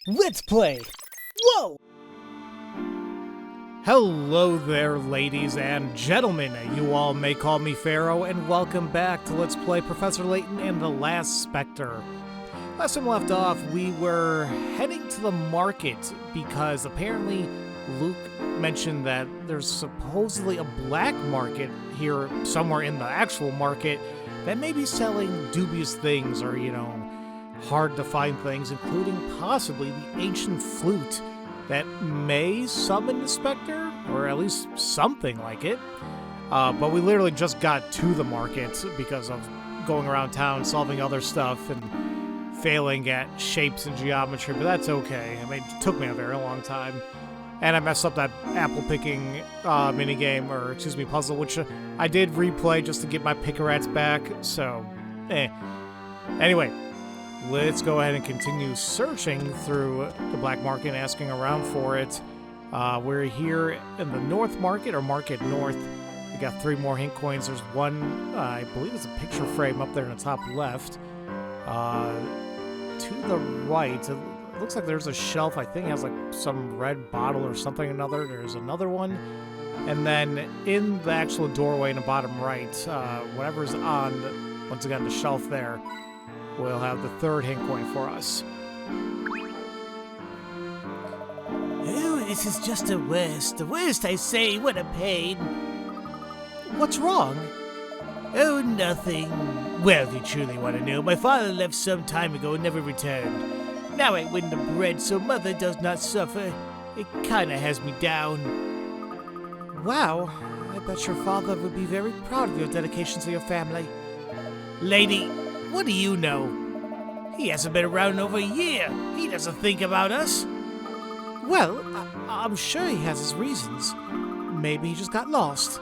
Let's play! Whoa! Hello there, ladies and gentlemen. You all may call me Pharaoh, and welcome back to Let's Play Professor Layton and the Last Specter. Last time we left off, we were heading to the market because apparently Luke mentioned that there's supposedly a black market here somewhere in the actual market that may be selling dubious things or, hard to find things, including possibly the ancient flute that may summon the Specter, or at least something like it. But we literally just got to the market because of going around town, solving other stuff, and failing at shapes and geometry, but that's okay. I mean, it took me a very long time. And I messed up that apple-picking minigame, puzzle, which I did replay just to get my Pick-a-Rats back, so, Anyway, let's go ahead and continue searching through the black market and asking around for it. We're here in the North Market, or Market North. We got 3 more hint coins. There's one, I believe it's a picture frame up there in the top left. To the right, it looks like there's a shelf, I think it has like some red bottle or something or another. There's another one. And then in the actual doorway in the bottom right, whatever's on, once again, the shelf there, we'll have the 3rd hint coin for us. Oh, this is just the worst. The worst, I say. What a pain. What's wrong? Oh, nothing. Well, if you truly want to know, my father left some time ago and never returned. Now I win the bread so mother does not suffer. It kinda has me down. Wow, I bet your father would be very proud of your dedication to your family. Lady, what do you know? He hasn't been around in over a year. He doesn't think about us. Well, I'm sure he has his reasons. Maybe he just got lost.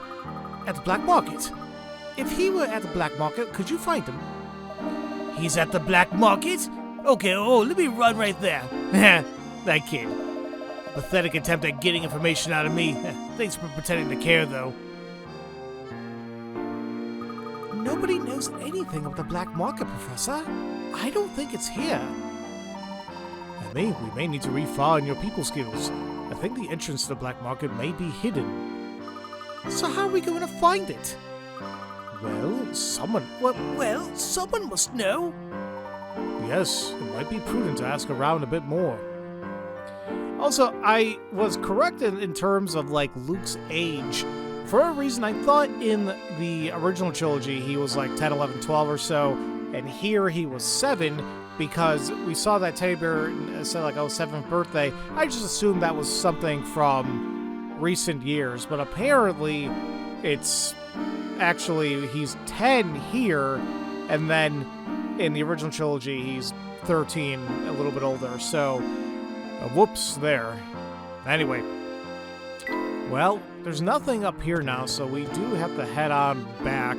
At the black market. If he were at the black market, could you find him? He's at the black market? Okay, let me run right there. That kid. Pathetic attempt at getting information out of me. Thanks for pretending to care, though. Nobody knows anything of the black market, Professor. I don't think it's here. We may need to refine your people skills. I think the entrance to the black market may be hidden. So how are we going to find it? Well, someone must know. Yes, it might be prudent to ask around a bit more. Also, I was correct in terms of, Luke's age. For a reason, I thought in the original trilogy he was 10, 11, 12 or so, and here he was 7, because we saw that teddy bear said, 7th birthday. I just assumed that was something from recent years, but apparently it's actually he's 10 here, and then in the original trilogy he's 13, a little bit older, so whoops there. Anyway, well, there's nothing up here now, so we do have to head on back.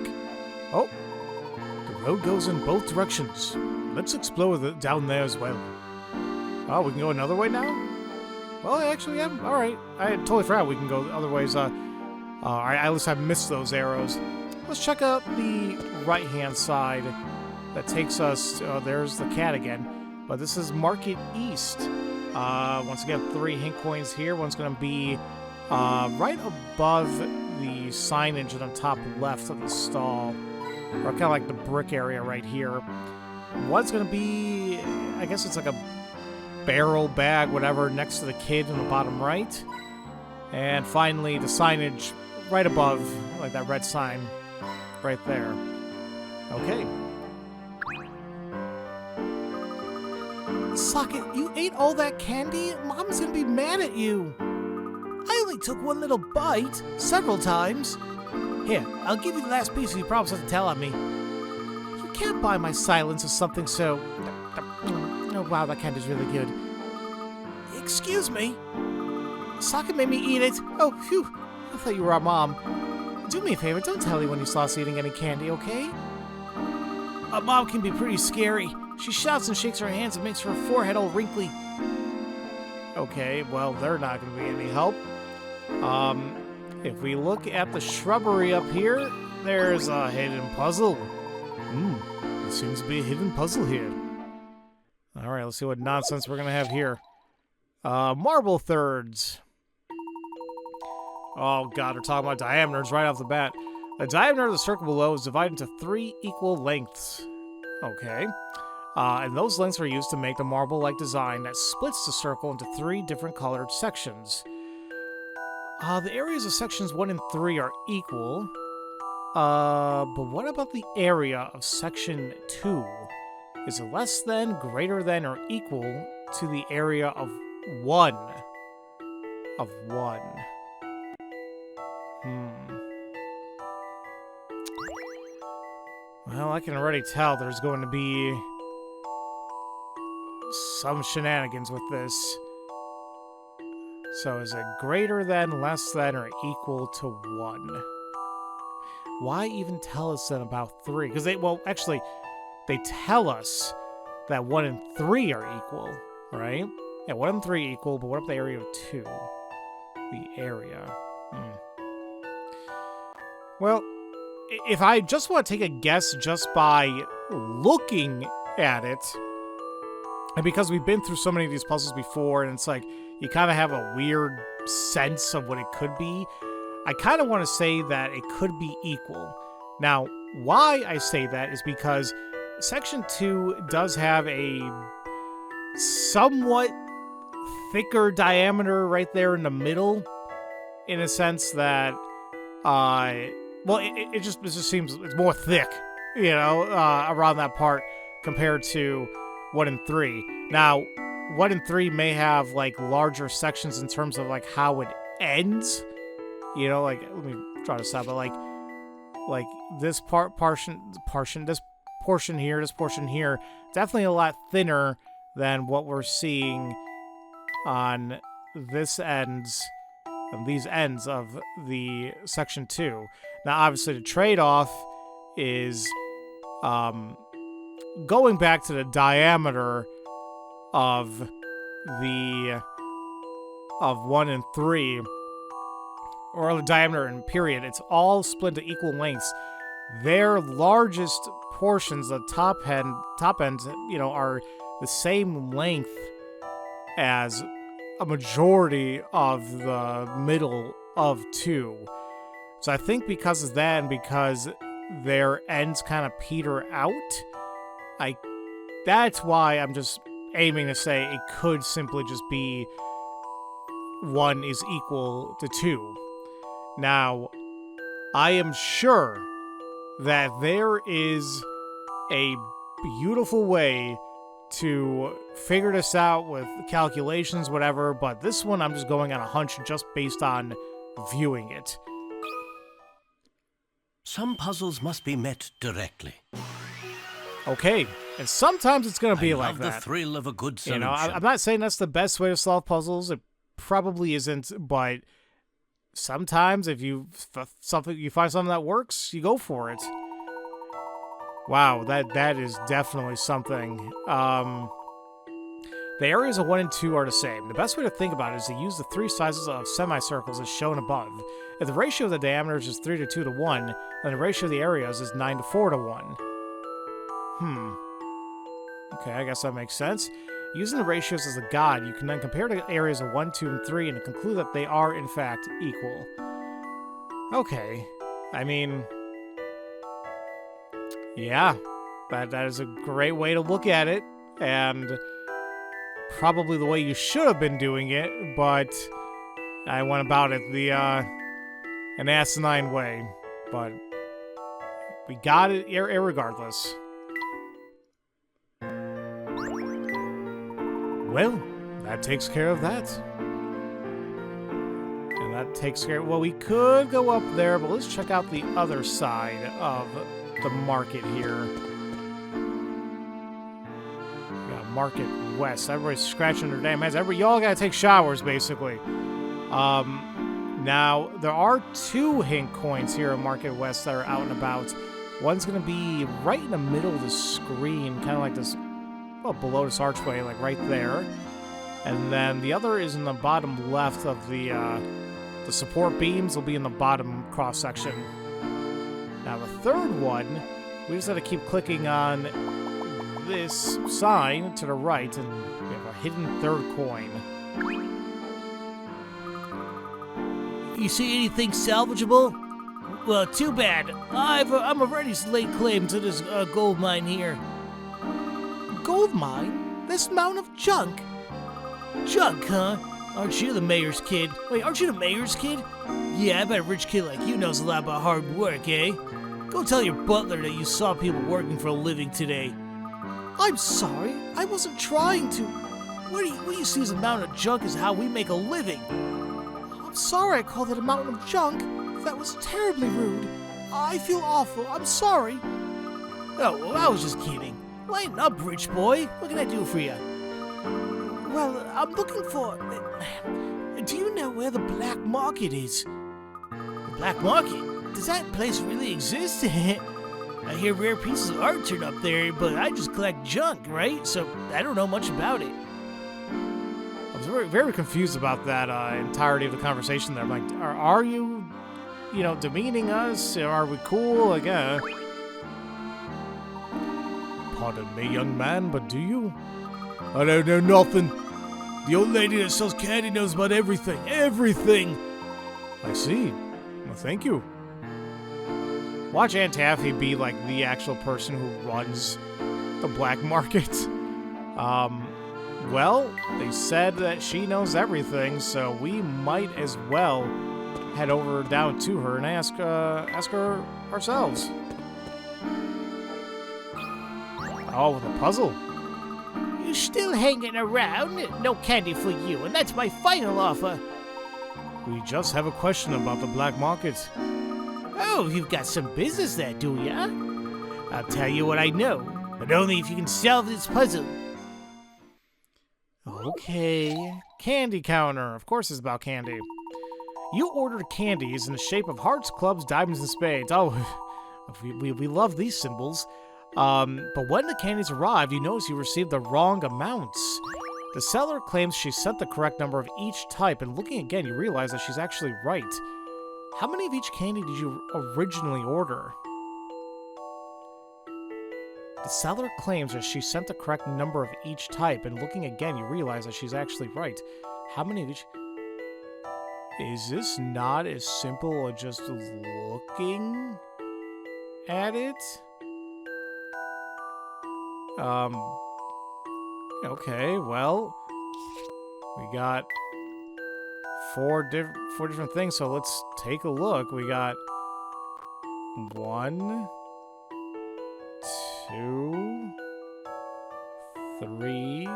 Oh, the road goes in both directions. Let's explore down there as well. Oh, we can go another way now? Well, actually, yeah, alright. I totally forgot we can go other ways. I at least have missed those arrows. Let's check out the right-hand side. That takes us, there's the cat again. But this is Market East. Once again, 3 hint coins here. One's going to be right above the signage on the top left of the stall. Or kind of like the brick area right here. One's going to be, I guess it's like a barrel bag, whatever, next to the kid in the bottom right. And finally, the signage right above, like that red sign right there. Okay. Socket, you ate all that candy? Mom's gonna be mad at you. I only took one little bite, several times. Here, I'll give you the last piece if you promise not to tell on me. You can't buy my silence or something so... Oh, wow, that candy's really good. Excuse me? Socket made me eat it. Oh, phew. I thought you were our mom. Do me a favor, don't tell anyone you saw us eating any candy, okay? Our mom can be pretty scary. She shouts and shakes her hands and makes her forehead all wrinkly. Okay, well, they're not going to be any help. If we look at the shrubbery up here, there's a hidden puzzle. There seems to be a hidden puzzle here. All right, let's see what nonsense we're going to have here. Marble thirds. Oh, God, we're talking about diameters right off the bat. The diameter of the circle below is divided into 3 equal lengths. Okay. And those lengths are used to make the marble-like design that splits the circle into 3 different colored sections. The areas of sections 1 and 3 are equal. But what about the area of section 2? Is it less than, greater than, or equal to the area of 1? Of 1. Well, I can already tell there's going to be some shenanigans with this. So is it greater than, less than, or equal to 1? Why even tell us then about 3? Because they tell us that 1 and 3 are equal, right? Yeah, 1 and 3 equal, but what about the area of 2? The area. Well, if I just want to take a guess just by looking at it, and because we've been through so many of these puzzles before, and it's like, you kind of have a weird sense of what it could be, I kind of want to say that it could be equal. Now, why I say that is because Section 2 does have a somewhat thicker diameter right there in the middle, in a sense that, it just seems it's more thick, around that part compared to 1 and 3. Now, 1 and 3 may have, like, larger sections in terms of, like, how it ends. Let me try this out, but, like this portion here, definitely a lot thinner than what we're seeing on these ends of the section 2. Now, obviously, the trade-off is going back to the diameter of 1 and 3, or the diameter in period. It's all split into equal lengths. Their largest portions, the top ends, are the same length as a majority of the middle of 2. So I think because of that, and because their ends kind of peter out, that's why I'm just aiming to say it could simply just be 1 is equal to 2. Now, I am sure that there is a beautiful way to figure this out with calculations, whatever, but this one I'm just going on a hunch just based on viewing it. Some puzzles must be met directly. Okay, and sometimes it's going to be I like love that. the thrill of a good solution. I'm not saying that's the best way to solve puzzles. It probably isn't, but sometimes if you find something that works, you go for it. Wow, that is definitely something. The areas of 1 and 2 are the same. The best way to think about it is to use the 3 sizes of semicircles as shown above. If the ratio of the diameters is 3 to 2 to 1, then the ratio of the areas is 9 to 4 to 1. Okay, I guess that makes sense. Using the ratios as a guide, you can then compare the areas of 1, 2, and 3 and conclude that they are, in fact, equal. Okay. I mean, yeah, that is a great way to look at it, and probably the way you should have been doing it, but I went about it an asinine way. But we got it irregardless. Well, that takes care of that. And that takes care of... Well, we could go up there, but let's check out the other side of the market here. We got Market West. Everybody's scratching their damn heads. Y'all gotta take showers, basically. Now, there are 2 hint coins here in Market West that are out and about. One's gonna be right in the middle of the screen, kind of like this... Well, below this archway, like right there. And then the other is in the bottom left of the support beams will be in the bottom cross section. Now the third one, we just have to keep clicking on this sign to the right, and we have a hidden third coin. You see anything salvageable? Well, too bad. I'm already laid claim to this gold mine here. Gold mine? This mountain of junk? Junk, huh? Aren't you the mayor's kid? Wait, aren't you the mayor's kid? Yeah, I bet a rich kid like you knows a lot about hard work, eh? Go tell your butler that you saw people working for a living today. I'm sorry. I wasn't trying to. What you see as a mountain of junk is how we make a living. I'm sorry I called it a mountain of junk. That was terribly rude. I feel awful. I'm sorry. Oh, well, I was just kidding. Lighten up, rich boy. What can I do for you? Well, I'm looking for... Do you know where the black market is? The black market? Does that place really exist? I hear rare pieces of art turn up there, but I just collect junk, right? So I don't know much about it. I was very, very confused about that entirety of the conversation there. I'm like, are you, demeaning us? Are we cool? Like, Pardon me, young man, but do you? I don't know nothing. The old lady that sells candy knows about everything. Everything! I see. Well, thank you. Watch Aunt Taffy be like the actual person who runs the black market. Well, they said that she knows everything, so we might as well head over down to her and ask her ourselves. Oh, with a puzzle. You're still hanging around? No candy for you, and that's my final offer. We just have a question about the black market. Oh, you've got some business there, do ya? I'll tell you what I know, but only if you can solve this puzzle. Okay. Candy counter. Of course it's about candy. You ordered candies in the shape of hearts, clubs, diamonds, and spades. Oh, we love these symbols. But when the candies arrived, you notice you received the wrong amounts. The seller claims she sent the correct number of each type, and looking again, you realize that she's actually right. How many of each candy did you originally order? The seller claims that she sent the correct number of each type, and looking again, you realize that she's actually right. How many of each... Is this not as simple as just looking at it? Okay, well, we got four different things, so let's take a look. We got 1, 2, 3,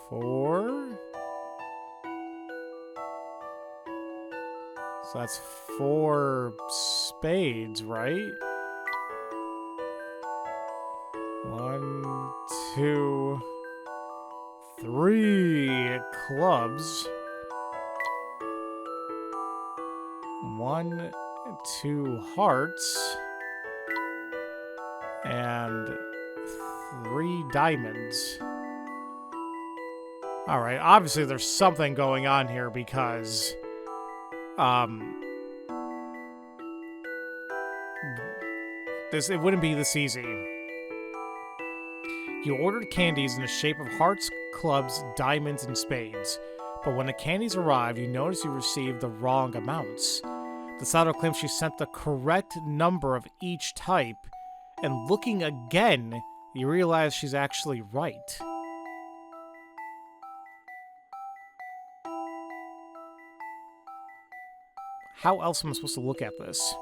4. So that's 4 spades, right? 1, 2, 3 clubs. 1, 2 hearts. And 3 diamonds. Alright, obviously there's something going on here because... it wouldn't be this easy. You ordered candies in the shape of hearts, clubs, diamonds, and spades. But when the candies arrived, you notice you received the wrong amounts. The seller claims she sent the correct number of each type, and looking again, you realize she's actually right. How else am I supposed to look at this?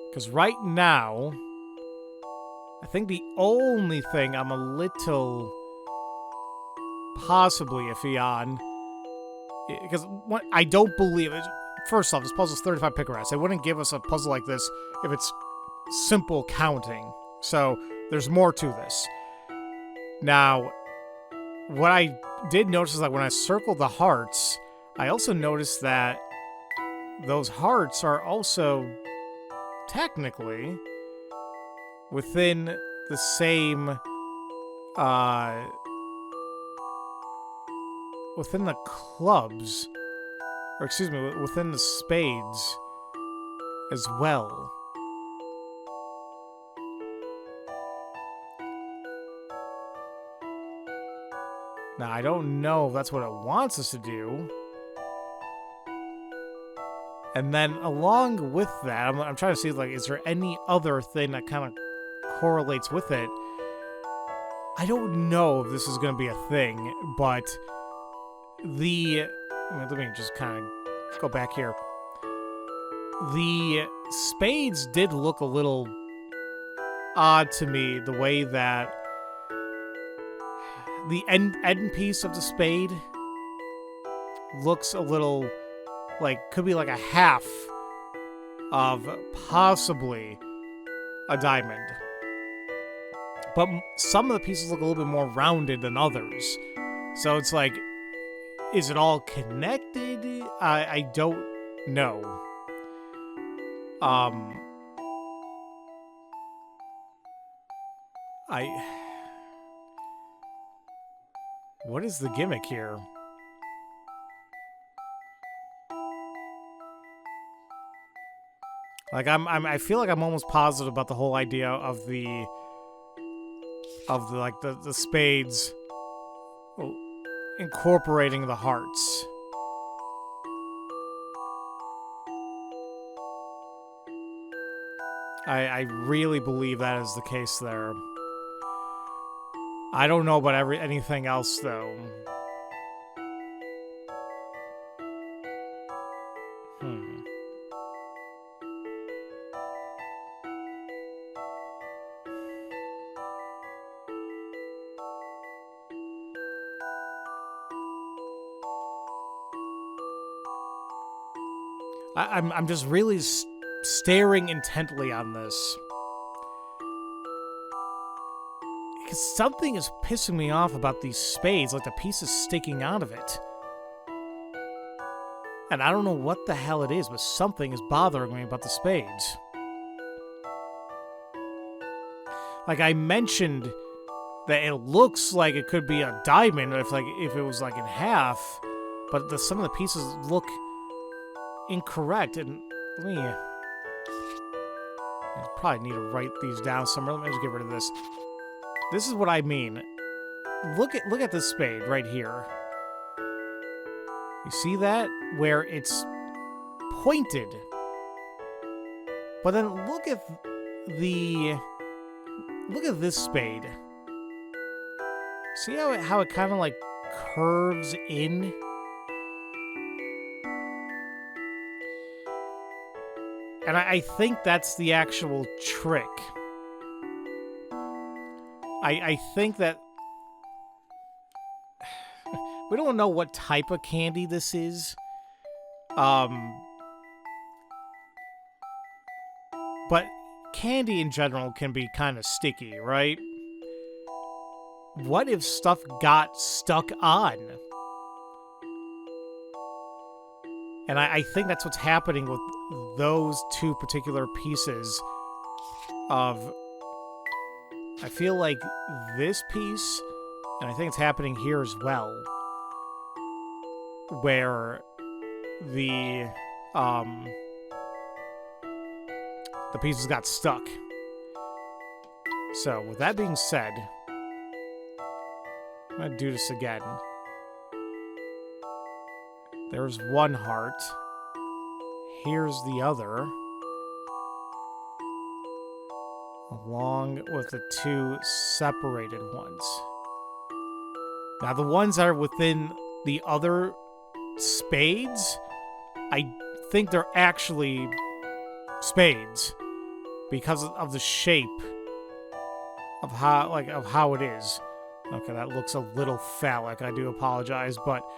Because right now, I think the only thing I'm a little possibly iffy on, because I don't believe it. First off, this puzzle's 35 picarettes. They wouldn't give us a puzzle like this if it's simple counting. So there's more to this. Now, what I did notice is that when I circled the hearts, I also noticed that those hearts are also technically within the same, within the clubs, or excuse me, within the spades as well. Now, I don't know if that's what it wants us to do. And then along with that, I'm trying to see, like, is there any other thing that kind of correlates with it? I don't know if this is going to be a thing, but let me just kind of go back here. The spades did look a little odd to me, the way that the end piece of the spade looks a little like, could be like a half of possibly a diamond. But some of the pieces look a little bit more rounded than others. So it's like, is it all connected? I don't know. What is the gimmick here? Like, I feel like I'm almost positive about the whole idea of the spades incorporating the hearts. I really believe that is the case there. I don't know about anything else, though. I'm just really staring intently on this. Because something is pissing me off about these spades, like the pieces sticking out of it. And I don't know what the hell it is, but something is bothering me about the spades. Like, I mentioned that it looks like it could be a diamond if it was like in half, but some of the pieces look incorrect. And let me... I probably need to write these down somewhere. Let me just get rid of this. This is what I mean. Look at this spade right here. You see that? Where it's pointed. But then look at this spade. See how it kind of like curves in? And I think that's the actual trick. I think that... we don't know what type of candy this is. But candy in general can be kind of sticky, right? What if stuff got stuck on? And I think that's what's happening with those two particular pieces of... I feel like this piece, and I think it's happening here as well, where the pieces got stuck. So, with that being said, I'm going to do this again. There's one heart. Here's the other. Along with the two separated ones. Now, the ones that are within the other spades, I think they're actually spades because of the shape of how it is. Okay, that looks a little phallic. I do apologize, but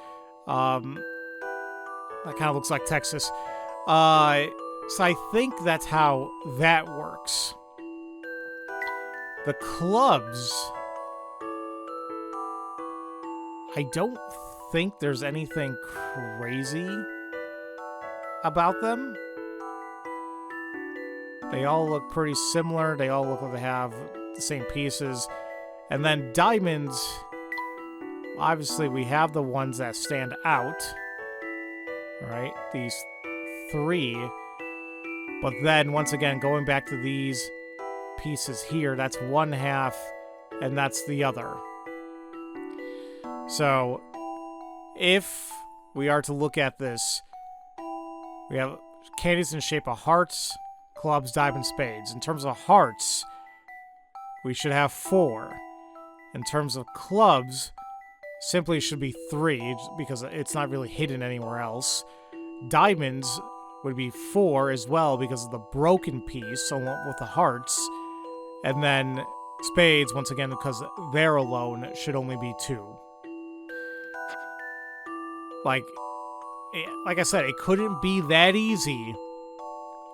that kind of looks like Texas. So I think that's how that works. The clubs, I don't think there's anything crazy about them. They all look pretty similar. They all look like they have the same pieces. And then diamonds, obviously we have the ones that stand out. Right? These three. But then, once again, going back to these pieces here, that's one half, and that's the other. So, if we are to look at this, we have candies in the shape of hearts, clubs, diamonds, spades. In terms of hearts, we should have 4. In terms of clubs, simply should be 3, because it's not really hidden anywhere else. Diamonds would be 4 as well, because of the broken piece, along with the hearts. And then spades, once again, because they're alone, should only be 2. Like I said, it couldn't be that easy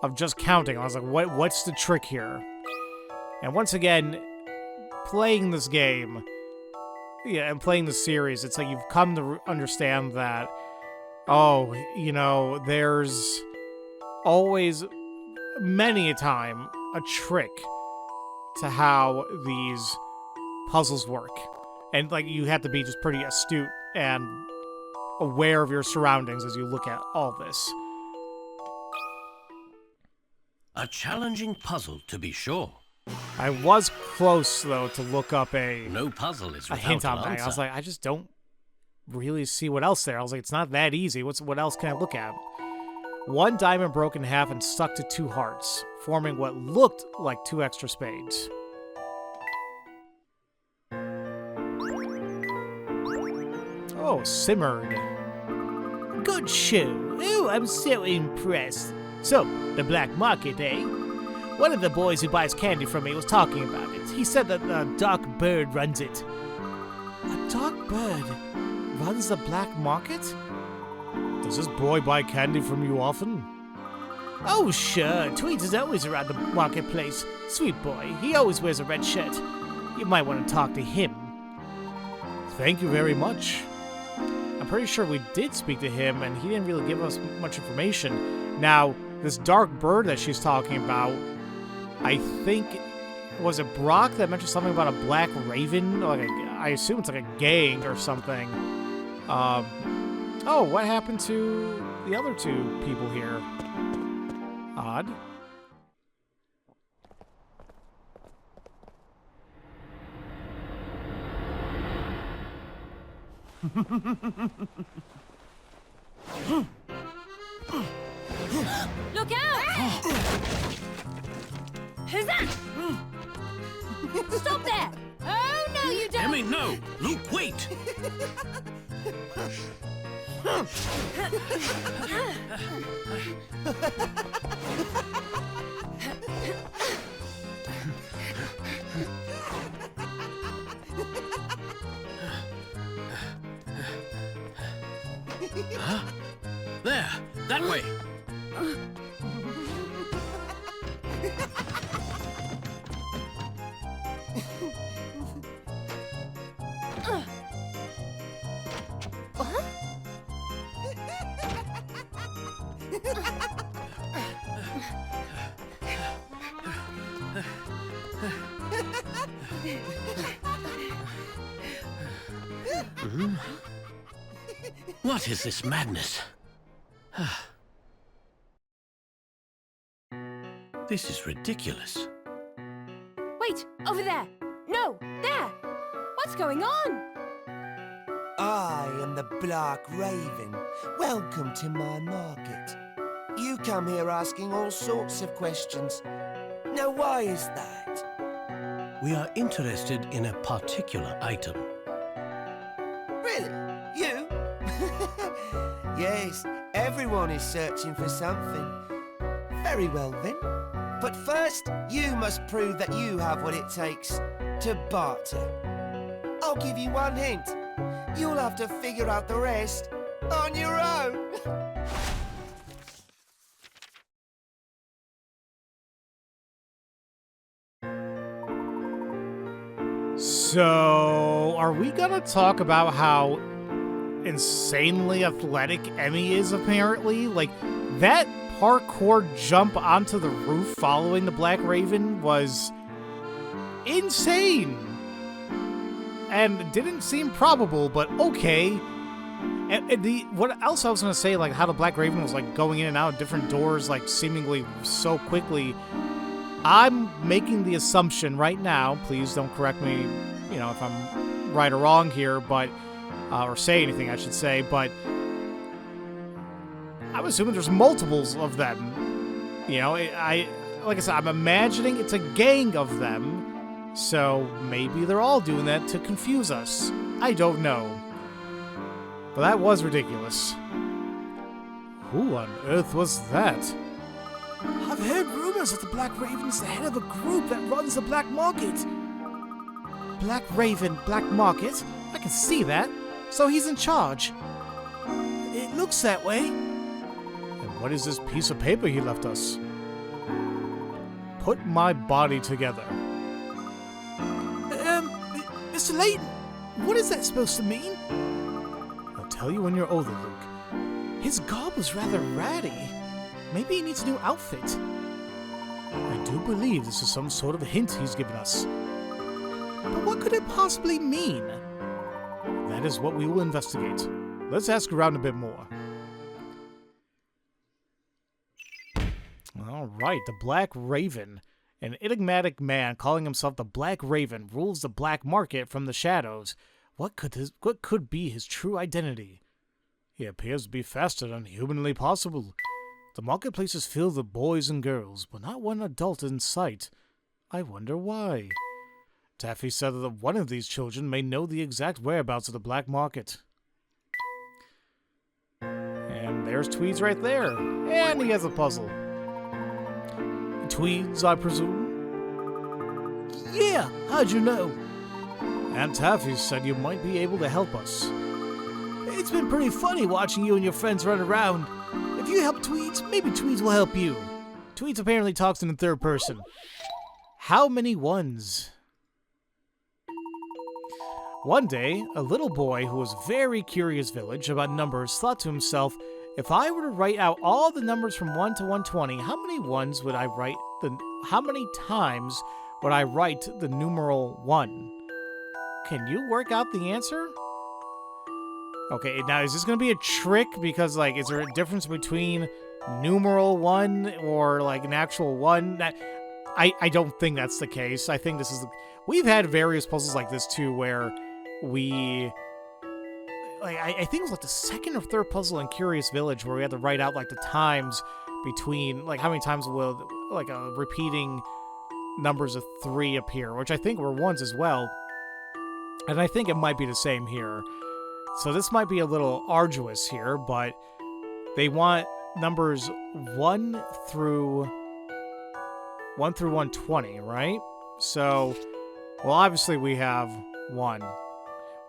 of just counting. I was like, what's the trick here? And once again, playing this game, and playing the series, it's like you've come to understand that, there's always, many a time, a trick to how these puzzles work. And, like, you have to be just pretty astute and aware of your surroundings as you look at all this. A challenging puzzle, to be sure. I was close, though, to look up No puzzle is a without hint on an that. answer. I was like, I just don't really see what else there. I was like, it's not that easy. What else can I look at? 1 diamond broke in half and stuck to 2 hearts, forming what looked like 2 extra spades. Oh, simmered. Good show. Oh, I'm so impressed. So, the black market, eh? One of the boys who buys candy from me was talking about it. He said that the dark bird runs it. A dark bird runs the black market? Does this boy buy candy from you often? Oh, sure. Tweets is always around the marketplace. Sweet boy. He always wears a red shirt. You might want to talk to him. Thank you very much. I'm pretty sure we did speak to him, and he didn't really give us much information. Now, this dark bird that she's talking about, I think, was it Brock that mentioned something about a black raven? I assume it's like a gang or something. Oh, what happened to the other 2 people here? Odd. Look out! Who's that? Stop there! Oh, no, you don't! Emmy, no! Luke, wait! Huh? There! That way! What is this madness? This is ridiculous. Wait, over there! No, there! What's going on? I am the Black Raven. Welcome to my market. You come here asking all sorts of questions. Now, why is that? We are interested in a particular item. Really? You? Yes, everyone is searching for something. Very well then. But first, you must prove that you have what it takes to barter. I'll give you one hint. You'll have to figure out the rest on your own. So, are we gonna talk about how insanely athletic Emmy is, apparently? Like, that parkour jump onto the roof following the Black Raven was insane. And didn't seem probable, but okay. And what else I was gonna say, like how the Black Raven was like going in and out of different doors, like seemingly so quickly. I'm making the assumption right now, please don't correct me, if I'm right or wrong here, but or say anything, I should say, but I'm assuming there's multiples of them. You know, like I said, I'm imagining it's a gang of them, so maybe they're all doing that to confuse us. I don't know. But that was ridiculous. Who on earth was that? I've heard rumors that the Black Raven is the head of a group that runs the black market. Black Raven, Black Market? I can see that. So he's in charge. It looks that way. And what is this piece of paper he left us? Put my body together. Mr. Layton, what is that supposed to mean? I'll tell you when you're older, Luke. His garb was rather ratty. Maybe he needs a new outfit. I do believe this is some sort of hint he's given us. But what could it possibly mean? That is what we will investigate. Let's ask around a bit more. Alright, the Black Raven. An enigmatic man calling himself the Black Raven rules the black market from the shadows. What could be his true identity? He appears to be faster than humanly possible. The marketplace is filled with boys and girls, but not one adult in sight. I wonder why. Taffy said that one of these children may know the exact whereabouts of the black market. And there's Tweeds right there. And he has a puzzle. Tweeds, I presume? Yeah, how'd you know? Aunt Taffy said you might be able to help us. It's been pretty funny watching you and your friends run around. If you help Tweeds, maybe Tweeds will help you. Tweeds apparently talks in the third person. How many ones? One day, a little boy who was very curious village about numbers thought to himself, if I were to write out all the numbers from 1 to 120, how many times would I write the numeral 1? Can you work out the answer? Okay, now is this going to be a trick? Because, like, is there a difference between numeral 1 or, like, an actual 1? I don't think that's the case. I think this is... We've had various puzzles like this, too, where we... Like, I think it was, like, the second or third puzzle in Curious Village where we had to write out, like, the times between... Like, how many times will, like, repeating numbers of 3 appear, which I think were 1s as well. And I think it might be the same here. So this might be a little arduous here, but they want numbers 1 through 120, right? So, well, obviously we have 1. Why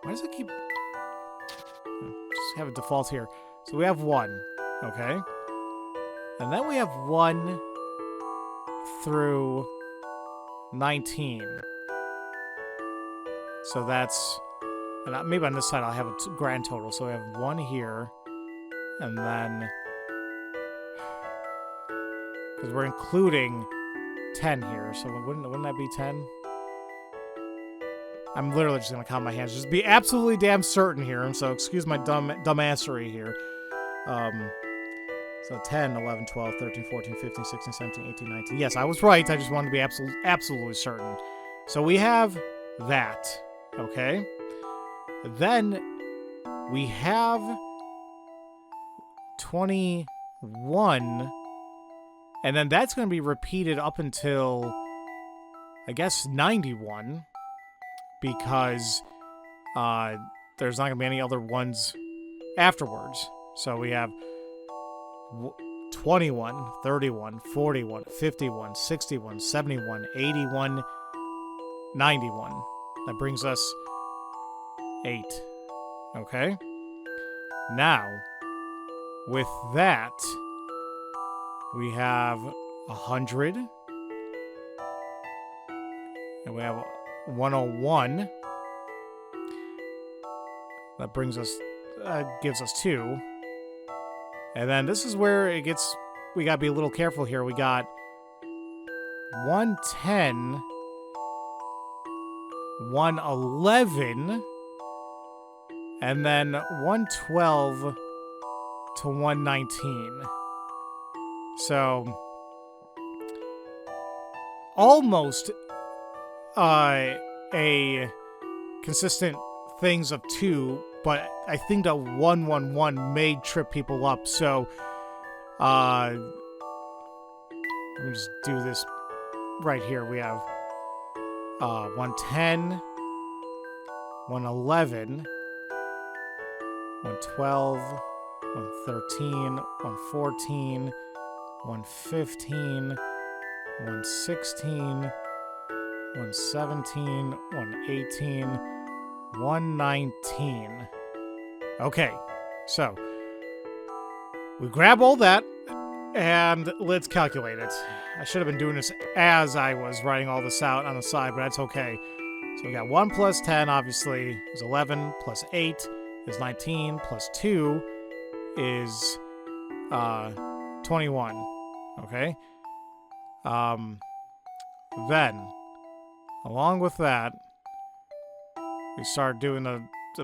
does it keep... Just have a default here. So we have 1, okay? And then we have 1 through 19. So that's... And maybe on this side I'll have a grand total. So we have 1 here, and then... Because we're including 10 here, so wouldn't that be 10? I'm literally just going to count my hands. Just be absolutely damn certain here, and so excuse my dumbassery here. So 10, 11, 12, 13, 14, 15, 16, 17, 18, 19. Yes, I was right. I just wanted to be absolutely certain. So we have that, okay? Then we have 21, and then that's going to be repeated up until, I guess, 91, because there's not going to be any other ones afterwards. So we have 21, 31, 41, 51, 61, 71, 81, 91. That brings us 8. Okay? Now, with that, we have 100. And we have 101. That brings us, gives us 2. And then this is where it gets, we gotta be a little careful here. We got 110, 111, and then 112 to 119. So, almost a consistent things of 2, but I think that 111 may trip people up. So, let me just do this right here. We have 110, 111, 112, 113, 114, 115, 116, 117, 118, 119. Okay, so we grab all that and let's calculate it. I should have been doing this as I was writing all this out on the side, but that's okay. So we got 1 plus 10, obviously, is 11, plus 8 is 19, plus 2 is 21. Okay? Then, along with that, we start doing the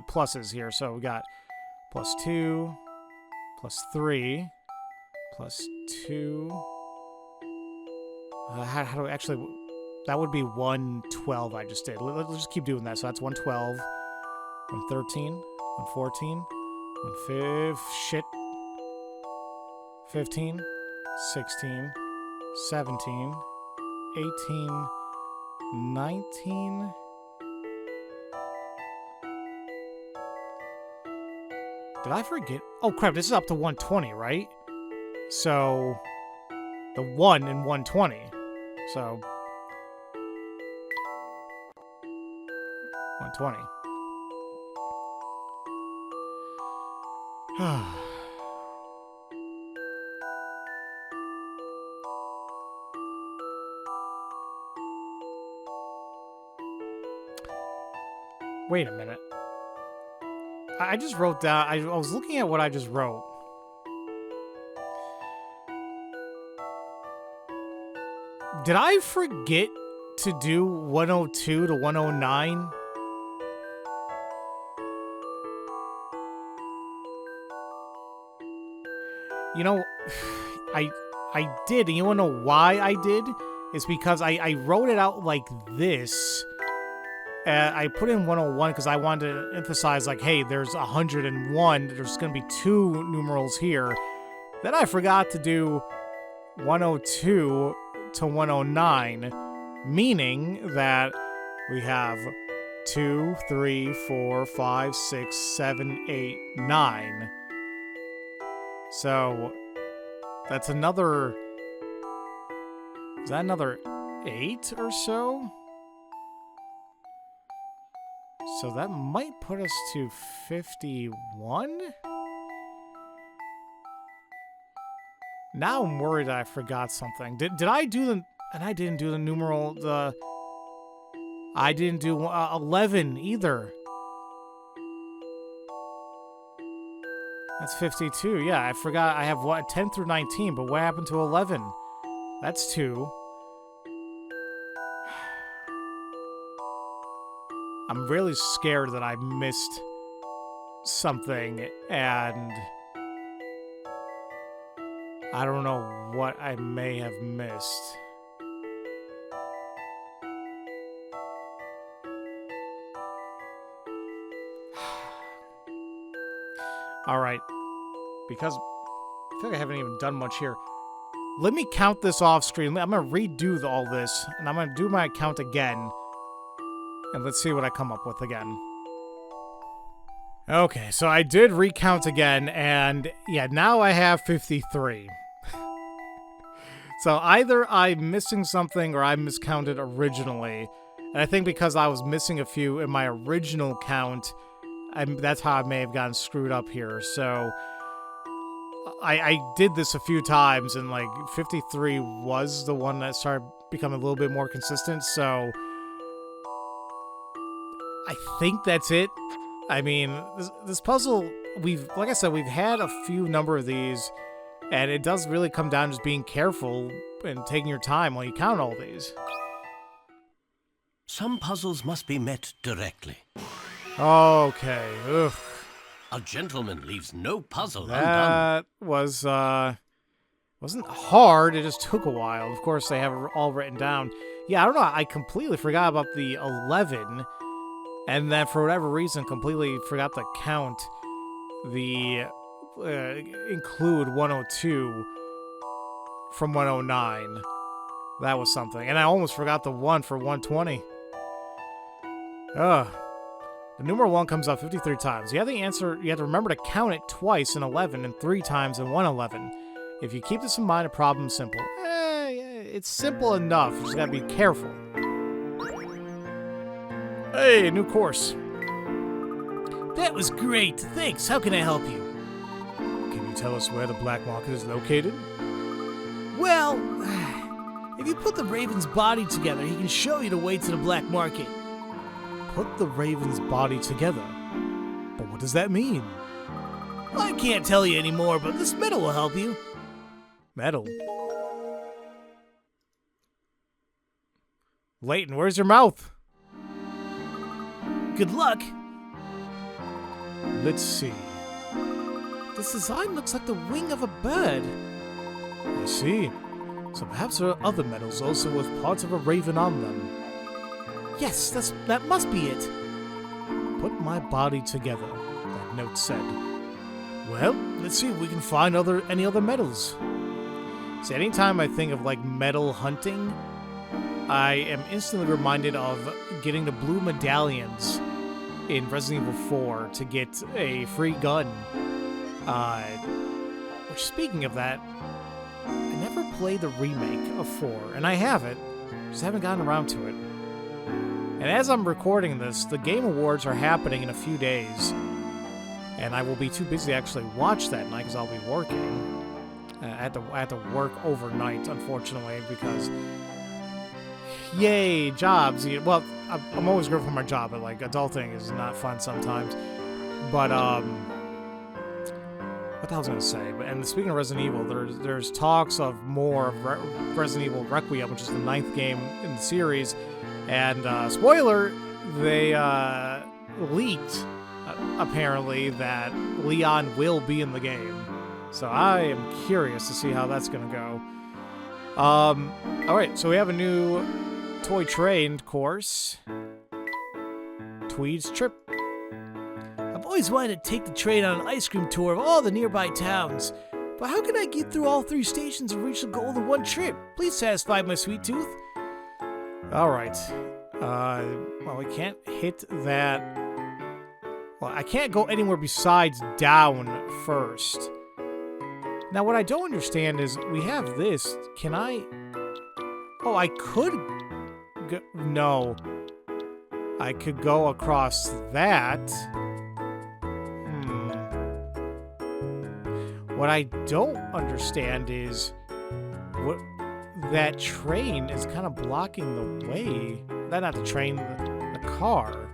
pluses here. So we got plus 2, plus 3, plus 2. How do I actually... That would be 112 I just did. Let's just keep doing that. So that's 112, 113, 114, 15, 16, 17, 18, 19... Did I forget? Oh, crap. This is up to 120, right? So, the 1 in 120. So, 120. Wait a minute. I just wrote down... I was looking at what I just wrote. Did I forget to do 102 to 109? You know, I did, and you wanna know why I did? It's because I wrote it out like this. I put in 101 because I wanted to emphasize, like, hey, there's 101. There's going to be 2 numerals here. Then I forgot to do 102 to 109, meaning that we have 2, 3, 4, 5, 6, 7, 8, 9. So that's another... Is that another 8 or so? So that might put us to 51? Now I'm worried I forgot something. Did I do the... And I didn't do the numeral... I didn't do 11 either. That's 52. Yeah, I forgot. I have what, 10 through 19, but what happened to 11? That's 2. I'm really scared that I missed something, and I don't know what I may have missed. Alright, because I feel like I haven't even done much here. Let me count this off screen. I'm going to redo all this, and I'm going to do my count again. And let's see what I come up with again. Okay, so I did recount again, and yeah, now I have 53. So either I'm missing something or I miscounted originally. And I think because I was missing a few in my original count, that's how I may have gotten screwed up here. So I did this a few times, and like 53 was the one that started becoming a little bit more consistent, so I think that's it. I mean, this puzzle, like I said, we've had a few number of these, and it does really come down to just being careful and taking your time while you count all these. Some puzzles must be met directly. Okay, ugh. A gentleman leaves no puzzle undone. That was, wasn't hard, it just took a while. Of course, they have it all written down. Yeah, I don't know, I completely forgot about the 11. and then for whatever reason completely forgot to count the include 102 from 109. That was something. And I almost forgot the 1 for 120. Ugh. The numeral 1 comes up 53 times. You have to remember to count it twice in 11 and 3 times in 111. If you keep this in mind, a problem's simple. It's simple enough. You just gotta be careful. Hey, new course. That was great. Thanks. How can I help you? Can you tell us where the black market is located? Well, if you put the raven's body together, he can show you the way to the black market. Put the raven's body together? But what does that mean? I can't tell you anymore, but this metal will help you. Metal? Layton, where's your mouth? Good luck. Let's see. This design looks like the wing of a bird. I see. So perhaps there are other metals also with parts of a raven on them. Yes, that must be it. Put my body together, that note said. Well, let's see if we can find any other metals. See, anytime I think of, like, metal hunting, I am instantly reminded of getting the blue medallions in Resident Evil 4 to get a free gun. Which, speaking of that, I never played the remake of 4, and I have it, just haven't gotten around to it. And as I'm recording this, the Game Awards are happening in a few days, and I will be too busy to actually watch that night because I'll be working. I had to work overnight, unfortunately, because yay, jobs. Well, I'm always grateful for my job, but like adulting is not fun sometimes. But what the hell was I gonna say? And speaking of Resident Evil, there's talks of more of Resident Evil Requiem, which is the 9th game in the series. And spoiler, they leaked apparently that Leon will be in the game. So I am curious to see how that's gonna go. Alright, so we have a new toy train course. Tweed's Trip. I've always wanted to take the train on an ice cream tour of all the nearby towns. But how can I get through all 3 stations and reach the goal in one trip? Please satisfy my sweet tooth. Alright. Well, we can't hit that. Well, I can't go anywhere besides down first. Now, what I don't understand is we have this. Can I... Oh, I could... No. I could go across that. What I don't understand is... what that train is kind of blocking the way. Not the train, the car.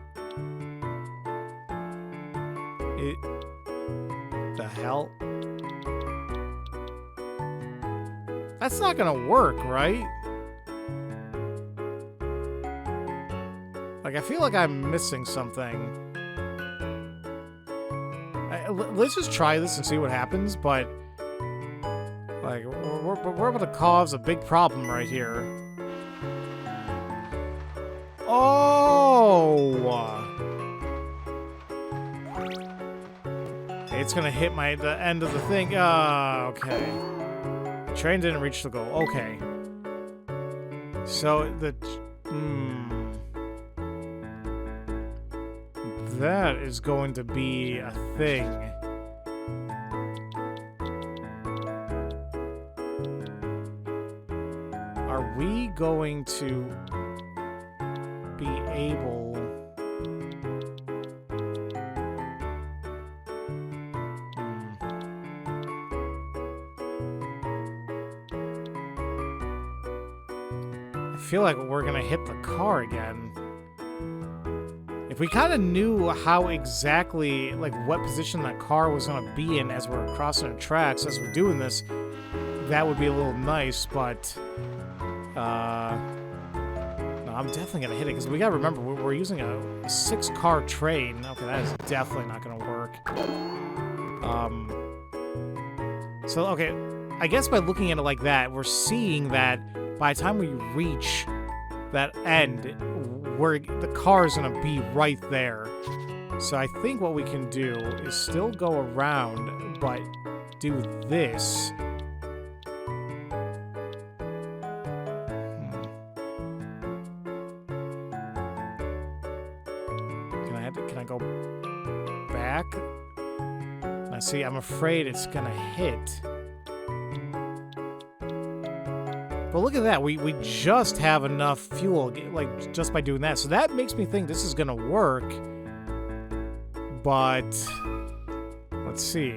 The hell? That's not gonna work, right? Like, I feel like I'm missing something. Let's just try this and see what happens, but... like, we're about to cause a big problem right here. Oh! It's gonna hit the end of the thing. Okay. The train didn't reach the goal. Okay. So, that is going to be a thing. Are we going to be able... I feel like we're gonna hit the car again. If we kind of knew how exactly, like, what position that car was gonna be in as we're crossing the tracks, as we're doing this, that would be a little nice, but... no, I'm definitely gonna hit it, because we gotta remember, we're using a 6-car train. Okay, that is definitely not gonna work. So, okay, I guess by looking at it like that, we're seeing that by the time we reach that end, where the car is going to be right there. So I think what we can do is still go around, but do this. Can I go back? Now see, I'm afraid it's gonna hit. But look at that, we just have enough fuel, like, just by doing that. So that makes me think this is gonna work. But let's see.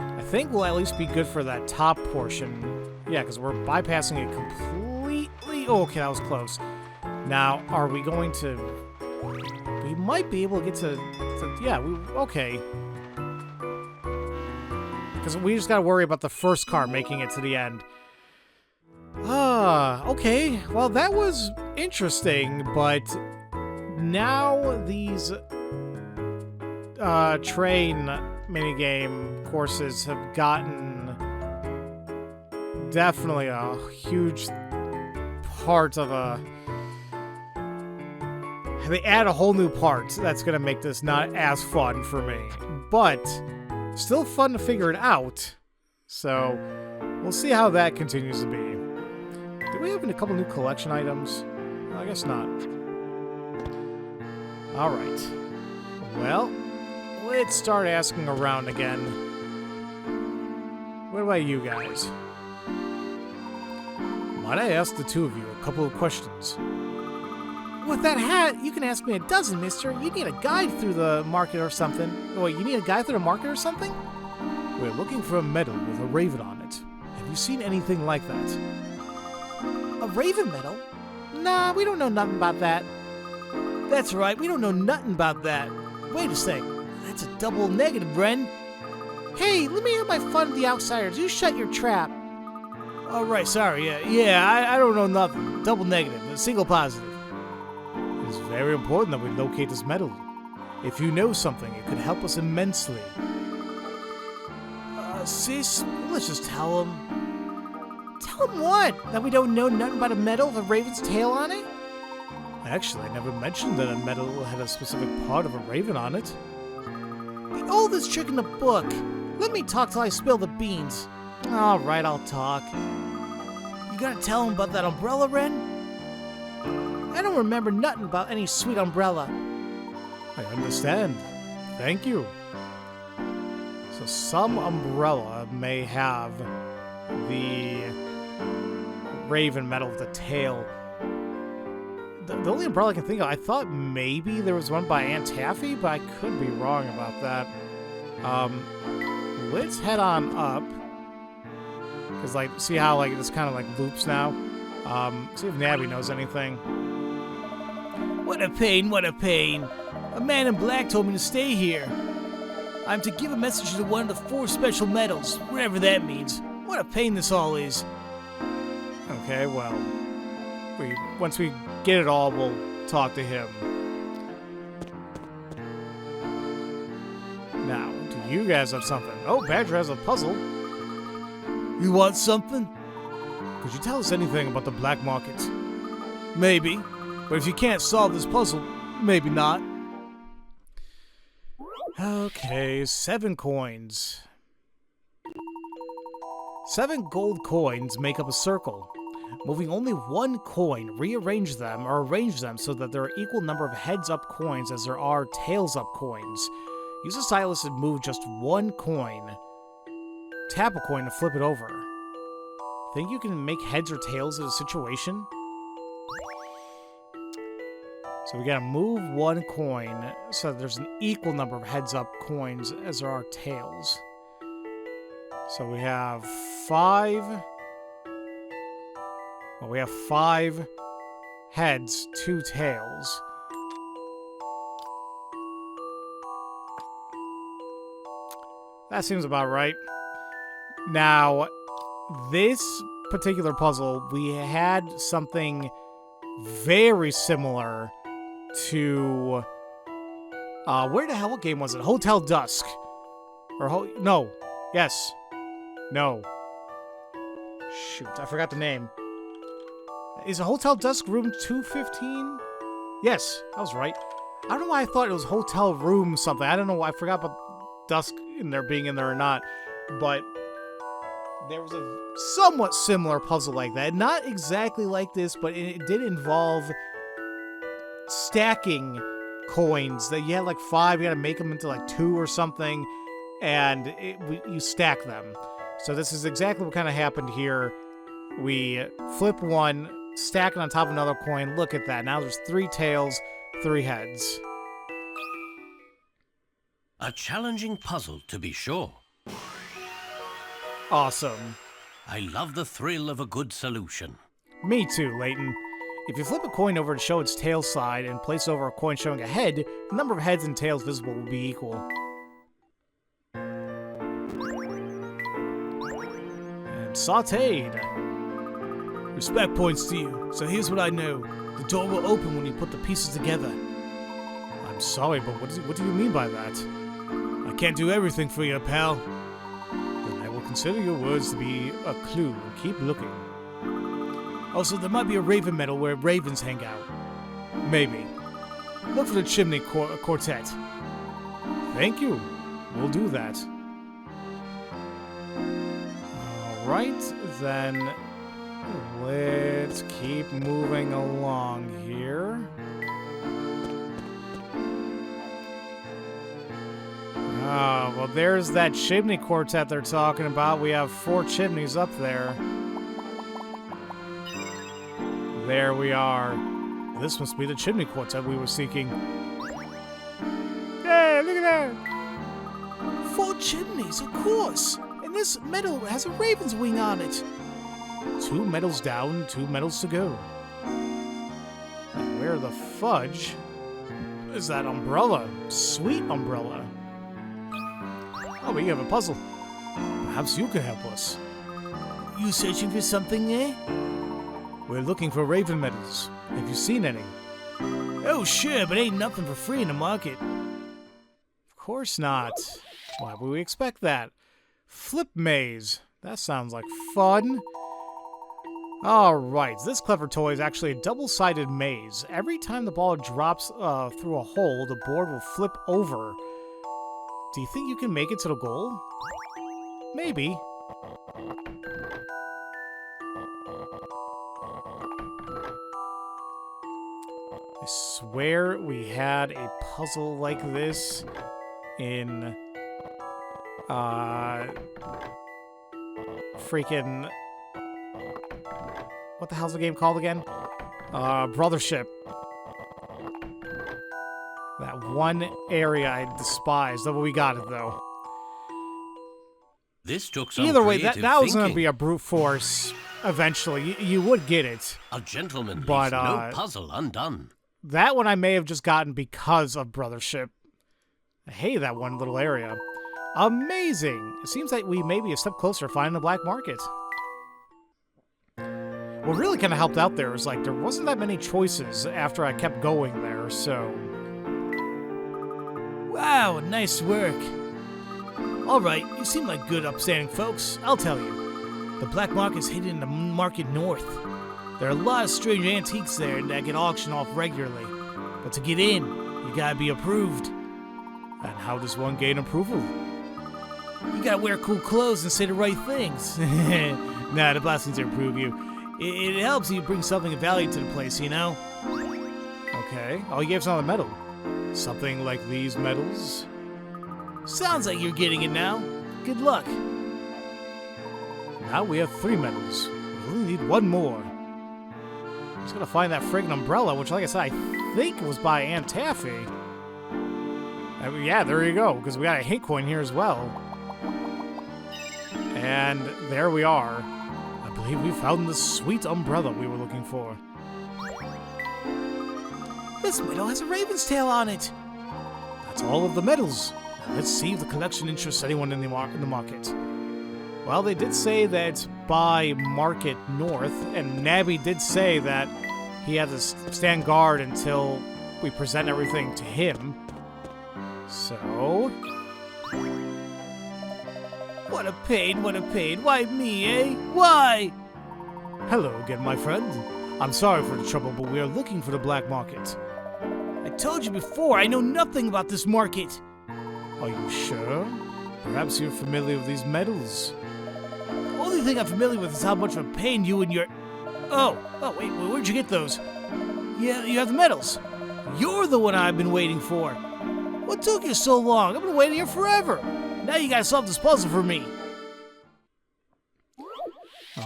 I think we'll at least be good for that top portion. Yeah, because we're bypassing it completely. Oh, okay, that was close. Now, are we going to... We might be able to get to yeah, okay. Because we just got to worry about the first car making it to the end. Okay. Well, that was interesting, but now these train minigame courses have gotten definitely a huge part of a... They add a whole new part that's going to make this not as fun for me. But still fun to figure it out. So we'll see how that continues to be. Do we have a couple new collection items? I guess not. Alright. Well, let's start asking around again. What about you guys? Might I ask the two of you a couple of questions? With that hat, you can ask me a dozen, mister. You need a guide through the market or something. Wait, you need a guide through the market or something? We're looking for a medal with a raven on it. Have you seen anything like that? A raven medal? Nah, we don't know nothing about that. That's right, we don't know nothing about that. Wait a sec. That's a double negative, Bren. Hey, let me have my fun with the outsiders. You shut your trap. All right, sorry. Yeah, I don't know nothing. Double negative, a single positive. It's very important that we locate this medal. If you know something, it could help us immensely. Sis, let's just tell him. Tell him what? That we don't know nothing about a medal with a raven's tail on it? Actually, I never mentioned that a medal had a specific part of a raven on it. The oldest trick in the book. Let me talk till I spill the beans. All right, I'll talk. You gonna tell him about that umbrella, Ren? I don't remember nothing about any sweet umbrella. I understand. Thank you. So some umbrella may have the raven medal with the tail. The only umbrella I can think of, I thought maybe there was one by Aunt Taffy, but I could be wrong about that. Let's head on up. Because, like, see how, like, this kind of, like, loops now? See if Nabby knows anything. What a pain, what a pain. A man in black told me to stay here. I'm to give a message to one of the 4 special medals, whatever that means. What a pain this all is. Okay, well, once we get it all, we'll talk to him. Now, do you guys have something? Oh, Badger has a puzzle. You want something? Could you tell us anything about the black market? Maybe. But if you can't solve this puzzle, maybe not. Okay, 7 coins. 7 gold coins make up a circle. Moving only 1 coin, rearrange them or arrange them so that there are equal number of heads-up coins as there are tails-up coins. Use a stylus to move just 1 coin. Tap a coin to flip it over. Think you can make heads or tails of a situation? So we gotta move 1 coin so that there's an equal number of heads-up coins as there are tails. So we have 5... Well, we have 5 heads, 2 tails. That seems about right. Now, this particular puzzle, we had something very similar to... what game was it? Hotel Dusk. Or no. Yes. No. Shoot, I forgot the name. Is a Hotel Dusk room 215? Yes, I was right. I don't know why I thought it was hotel room something. I don't know why I forgot about Dusk in there being in there or not. But there was a somewhat similar puzzle like that. Not exactly like this, but it did involve stacking coins. That you had like 5, you had to make them into like 2 or something, and you stack them. So this is exactly what kind of happened here. We flip one, stack it on top of another coin. Look at that. Now there's 3 tails, 3 heads. A challenging puzzle, to be sure. Awesome. I love the thrill of a good solution. Me too, Layton. If you flip a coin over to show its tail side and place over a coin showing a head, the number of heads and tails visible will be equal. And sautéed. Respect points to you, so here's what I know. The door will open when you put the pieces together. I'm sorry, but what do you mean by that? I can't do everything for you, pal. Then I will consider your words to be a clue and keep looking. Also, there might be a raven meadow where ravens hang out. Maybe. Look for the chimney quartet. Thank you. We'll do that. Alright, then let's keep moving along here. Ah, well, there's that chimney quartet they're talking about. We have 4 chimneys up there. There we are. This must be the chimney quartet we were seeking. Yeah, look at that! 4 chimneys, of course! And this meadow has a raven's wing on it. 2 medals down, 2 medals to go. Now, where the fudge is that umbrella? Sweet umbrella. Oh, we have a puzzle. Perhaps you can help us. You searching for something, eh? We're looking for raven medals. Have you seen any? Oh, sure, but ain't nothing for free in the market. Of course not. Why would we expect that? Flip maze. That sounds like fun. Alright, this clever toy is actually a double-sided maze. Every time the ball drops through a hole, the board will flip over. Do you think you can make it to the goal? Maybe. I swear we had a puzzle like this in freaking, what the hell's the game called again? Brothership. That one area I despised. We got it though. This took some Either way, that was thinking. going to be a brute force eventually. You would get it. A gentleman leaves But, no puzzle undone. That one I may have just gotten because of Brothership. I hate that one little area. Amazing! It seems like we may be a step closer to finding the black market. What really kind of helped out there is, like, there wasn't that many choices after I kept going there, so... Wow, nice work. Alright, you seem like good, upstanding folks. I'll tell you. The black market's hidden in the market north. There are a lot of strange antiques there that get auctioned off regularly. But to get in, you gotta be approved. And how does one gain approval? You gotta wear cool clothes and say the right things. Nah, the boss needs to approve you. It helps you bring something of value to the place, you know? Okay, all you gave us another medal. Something like these medals? Sounds like you're getting it now. Good luck. Now we have 3 medals. We only need 1 more. Just gotta find that friggin' umbrella, which, like I said, I think was by Aunt Taffy. Yeah, there you go, because we got a hint coin here as well. And there we are. I believe we found the sweet umbrella we were looking for. This medal has a raven's tail on it. That's all of the medals. Now let's see if the collection interests anyone in the market. Well, they did say that it's by Market North, and Nabby did say that he had to stand guard until we present everything to him. So... What a pain, what a pain. Why me, eh? Why? Hello again, my friend. I'm sorry for the trouble, but we are looking for the black market. I told you before, I know nothing about this market. Are you sure? Perhaps you're familiar with these metals. The only thing I'm familiar with is how much of a pain you and your... Oh, wait, where'd you get those? Yeah, you have the medals. You're the one I've been waiting for. What took you so long? I've been waiting here forever. Now you gotta solve this puzzle for me.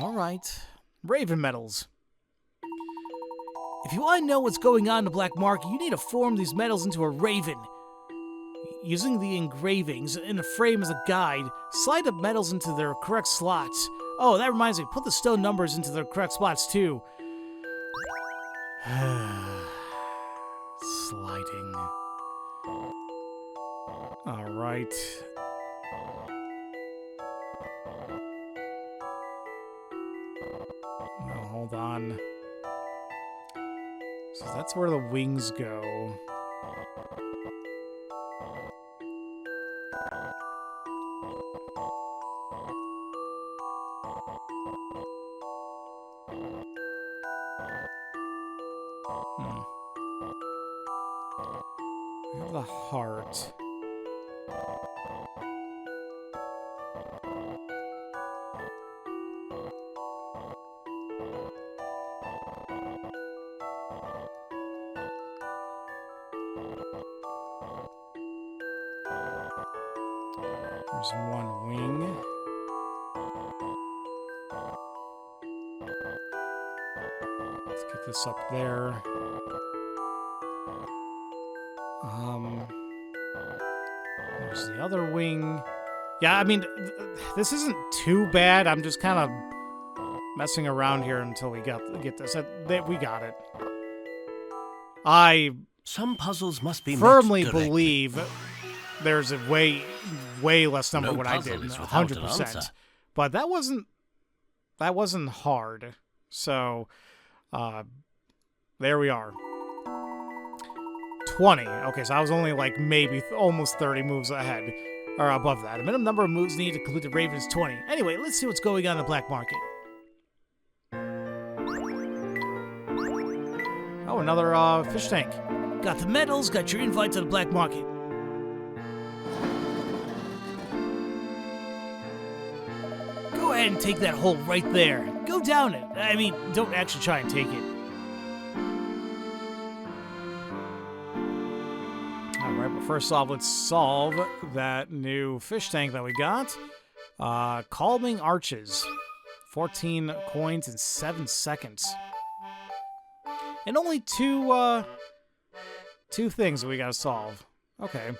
All right. Raven medals. If you want to know what's going on in the black market, you need to form these medals into a raven. Using the engravings in the frame as a guide, slide the medals into their correct slots. Oh, that reminds me, put the stone numbers into their correct spots too. Sliding. All right. Oh, hold on. So that's where the wings go. We have the heart. There's one wing. Let's get this up there. There's the other wing. Yeah, I mean, this isn't too bad. I'm just kind of messing around here until we get this. We got it. I Some puzzles must be firmly met directly. believe there's a way less number No what I puzzle did, is without an 100%. answer. But that wasn't hard. So, there we are. 20. Okay, so I was only like maybe almost 30 moves ahead. Or above that. The minimum number of moves needed to complete the Raven is 20. Anyway, let's see what's going on in the black market. Oh, another fish tank. Got the medals, got your invite to the black market. Go ahead and take that hole right there. Go down it. I mean, don't actually try and take it. Alright, but first off, let's solve that new fish tank that we got. Calming Arches. 14 coins in 7 seconds. And only two things that we gotta solve. Okay.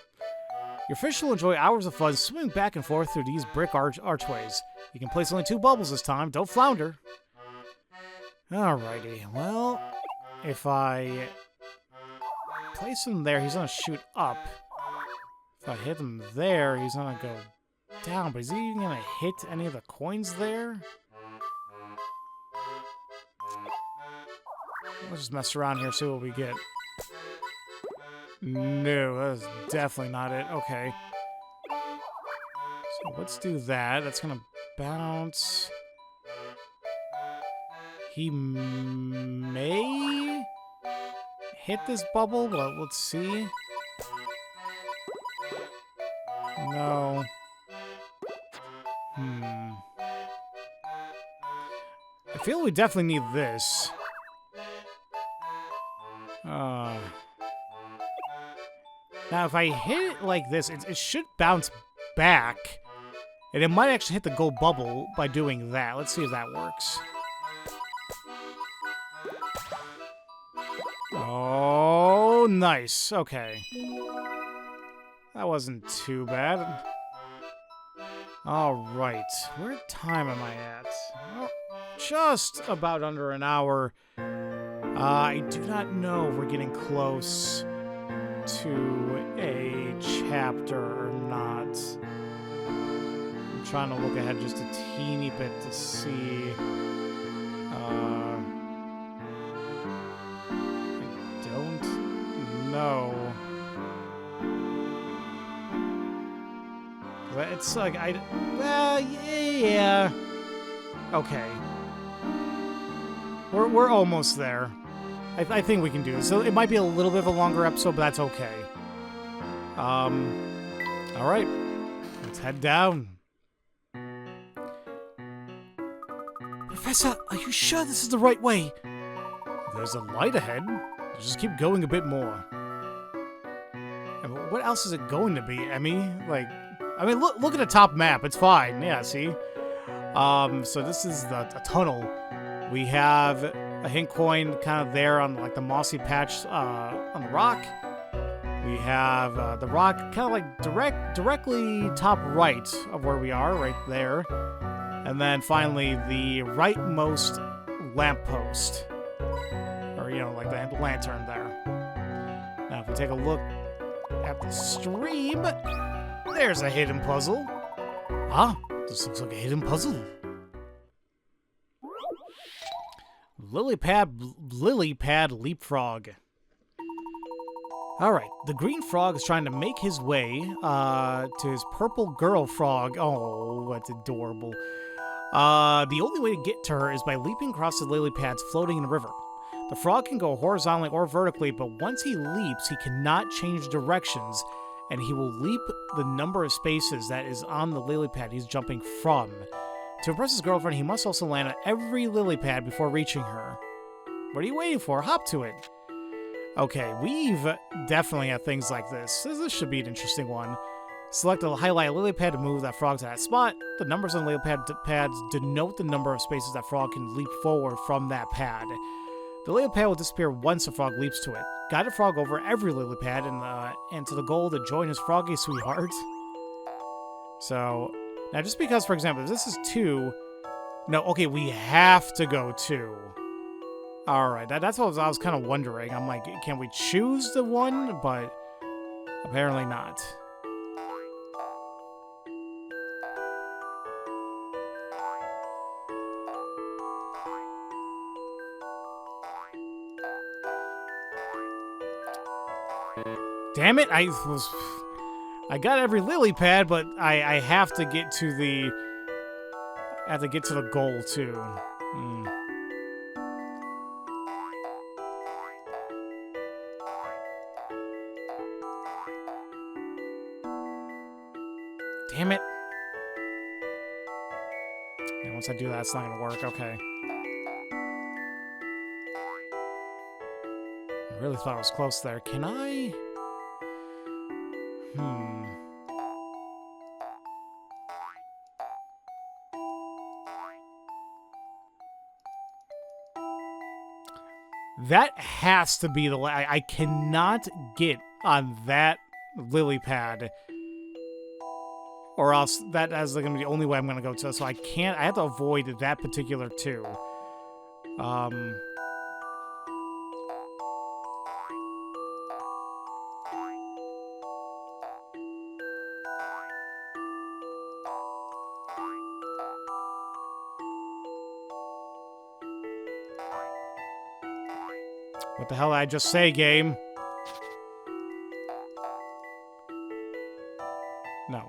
Your fish will enjoy hours of fun swimming back and forth through these brick archways. You can place only 2 bubbles this time. Don't flounder. Alrighty. Well, if I place him there, he's gonna shoot up. If I hit him there, he's gonna go down. But is he even gonna hit any of the coins there? Let's just mess around here, see what we get. No, that's definitely not it. Okay. So let's do that. That's gonna bounce. He may hit this bubble, but let's see. No. I feel we definitely need this. Now, if I hit it like this, it should bounce back. And it might actually hit the gold bubble by doing that. Let's see if that works. Oh, nice. Okay. That wasn't too bad. Alright. Where time am I at? Well, just about under an hour. I do not know if we're getting close to a chapter or not. I'm trying to look ahead just a teeny bit to see. I don't know. it's like, yeah. Okay. We're almost there. I think we can do this. So it might be a little bit of a longer episode, but that's okay. Alright. Let's head down. Professor, are you sure this is the right way? There's a light ahead. Just keep going a bit more. And what else is it going to be, Emmy? Like, I mean, look at the top map. It's fine. Yeah, see? So this is a tunnel. We have a hint coin kind of there on like the mossy patch on the rock. We have the rock kind of like directly top right of where we are, right there. And then finally the rightmost lamppost. Or, you know, like the lantern there. Now if we take a look at the stream, there's a hidden puzzle. Ah, this looks like a hidden puzzle. Lily pad leapfrog. Alright, the green frog is trying to make his way to his purple girl frog. Oh, that's adorable. The only way to get to her is by leaping across the lily pads floating in the river. The frog can go horizontally or vertically, but once he leaps, he cannot change directions, and he will leap the number of spaces that is on the lily pad he's jumping from. To impress his girlfriend, he must also land on every lily pad before reaching her. What are you waiting for? Hop to it. Okay, we've definitely had things like this. This should be an interesting one. Select the highlight lily pad to move that frog to that spot. The numbers on the lily pads denote the number of spaces that frog can leap forward from that pad. The lily pad will disappear once the frog leaps to it. Guide a frog over every lily pad and to the goal to join his froggy sweetheart. So, now just because, for example, if this is 2... No, okay, we have to go 2. Alright, that's what I was kind of wondering. I'm like, can we choose the one? But apparently not. Damn it, I got every lily pad, but I have to get to the goal too. Damn it. Yeah, once I do that, it's not gonna work. Okay. I really thought I was close there. Can I? That has to be the... I cannot get on that lily pad. Or else that is going to be the only way I'm going to go to. So I can't... I have to avoid that particular 2. What the hell did I just say, game? No.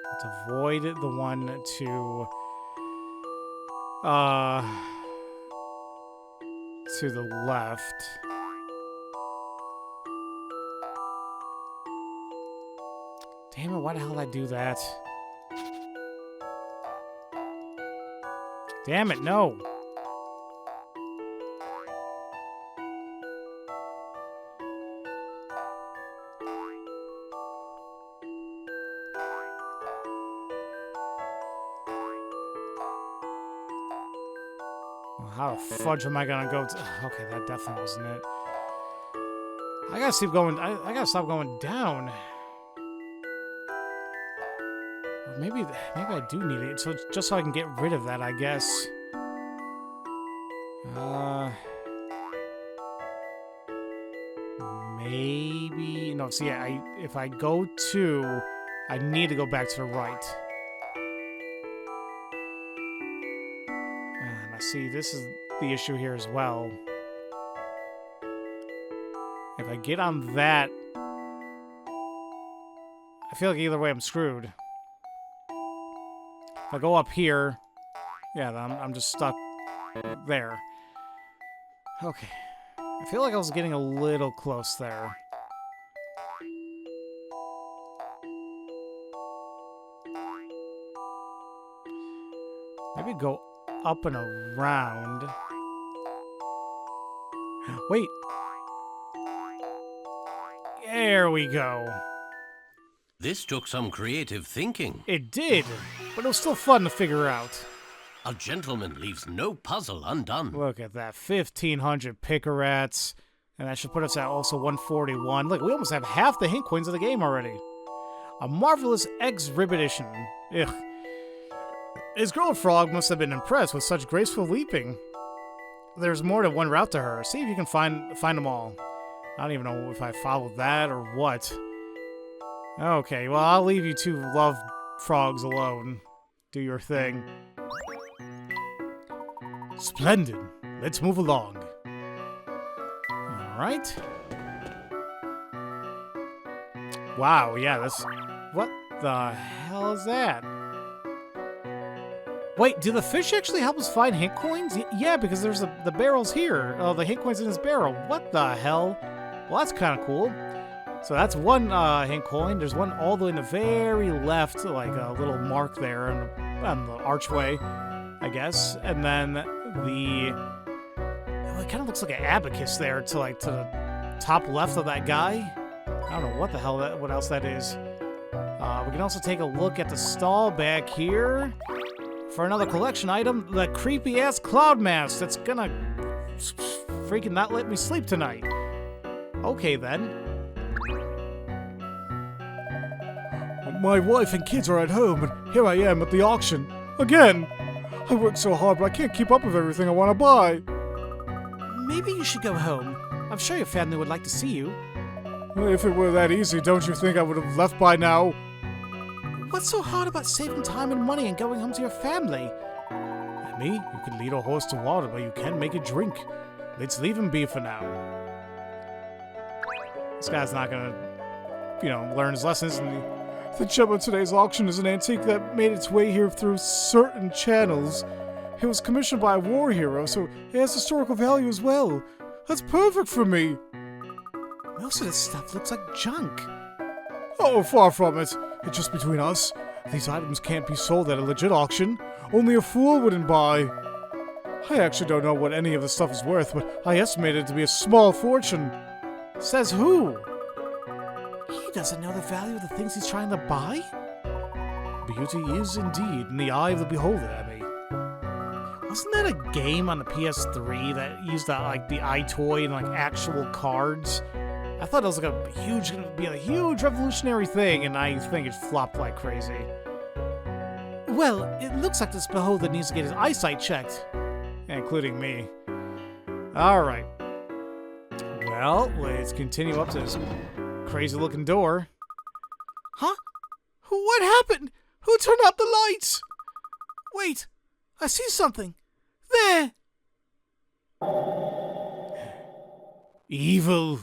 Let's avoid the one to the left. Damn it, why the hell did I do that? Damn it, no. Well, how the fudge am I gonna go to... Okay, that definitely wasn't it. I gotta keep going... I gotta stop going down. Maybe I do need it, so just so I can get rid of that, I guess. Maybe... No, see, if I go 2, I need to go back to the right. Now, see, this is the issue here as well. If I get on that, I feel like either way I'm screwed. If I go up here, yeah, then I'm just stuck there. Okay. I feel like I was getting a little close there. Maybe go up and around. Wait. There we go. This took some creative thinking. It did, but it was still fun to figure out. A gentleman leaves no puzzle undone. Look at that, 1,500 picarats. And that should put us at also 141. Look, we almost have half the hint coins of the game already. A marvelous exhibition. Ugh. His girl frog must have been impressed with such graceful leaping. There's more than one route to her. See if you can find them all. I don't even know if I followed that or what. Okay, well, I'll leave you two love frogs alone. Do your thing. Splendid. Let's move along. Alright. Wow, yeah, that's... What the hell is that? Wait, do the fish actually help us find hint coins? Yeah, because there's the barrels here. Oh, the hint coins in this barrel. What the hell? Well, that's kind of cool. So that's one hint coin. There's one all the way in the very left, like a little mark there on the archway, I guess. And then the... Oh, it kind of looks like an abacus there to the top left of that guy. I don't know what the hell what else that is. We can also take a look at the stall back here. For another collection item, the creepy-ass cloud mask that's gonna freaking not let me sleep tonight. Okay, then. My wife and kids are at home, and here I am at the auction. Again! I work so hard, but I can't keep up with everything I want to buy. Maybe you should go home. I'm sure your family would like to see you. If it were that easy, don't you think I would have left by now? What's so hard about saving time and money and going home to your family? Emmy, you can lead a horse to water, but you can't make it drink. Let's leave him be for now. This guy's not gonna, learn his lessons. And the gem of today's auction is an antique that made its way here through certain channels. It was commissioned by a war hero, so it has historical value as well. That's perfect for me. Most of this stuff looks like junk. Oh, far from it. It's just between us. These items can't be sold at a legit auction. Only a fool wouldn't buy. I actually don't know what any of the stuff is worth, but I estimate it to be a small fortune. Says who? He doesn't know the value of the things he's trying to buy? Beauty is indeed in the eye of the beholder, Emmy. Wasn't that a game on the PS3 that used the iToy and actual cards? I thought it was gonna be a huge revolutionary thing, and I think it flopped like crazy. Well, it looks like this beholder needs to get his eyesight checked, including me. Alright. Well, let's continue up to this crazy-looking door. Huh? What happened? Who turned out the lights? Wait, I see something. There! Evil.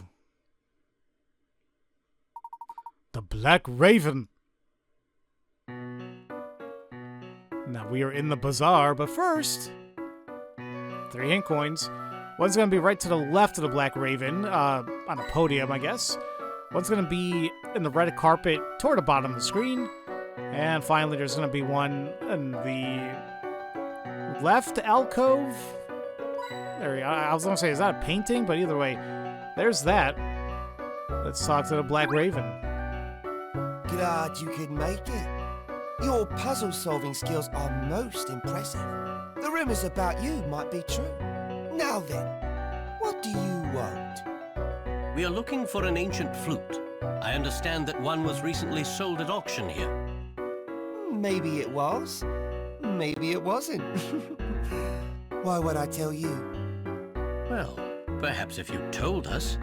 The Black Raven. Now we are in the bazaar, but first, 3 hint coins. One's going to be right to the left of the Black Raven, on a podium, I guess. One's going to be in the red carpet toward the bottom of the screen. And finally, there's going to be one in the left alcove. There we go. I was going to say, is that a painting? But either way, there's that. Let's talk to the Black Raven. Glad you could make it. Your puzzle-solving skills are most impressive. The rumors about you might be true. Now then, what do you want? We are looking for an ancient flute. I understand that one was recently sold at auction here. Maybe it was. Maybe it wasn't. Why would I tell you? Well, perhaps if you told us,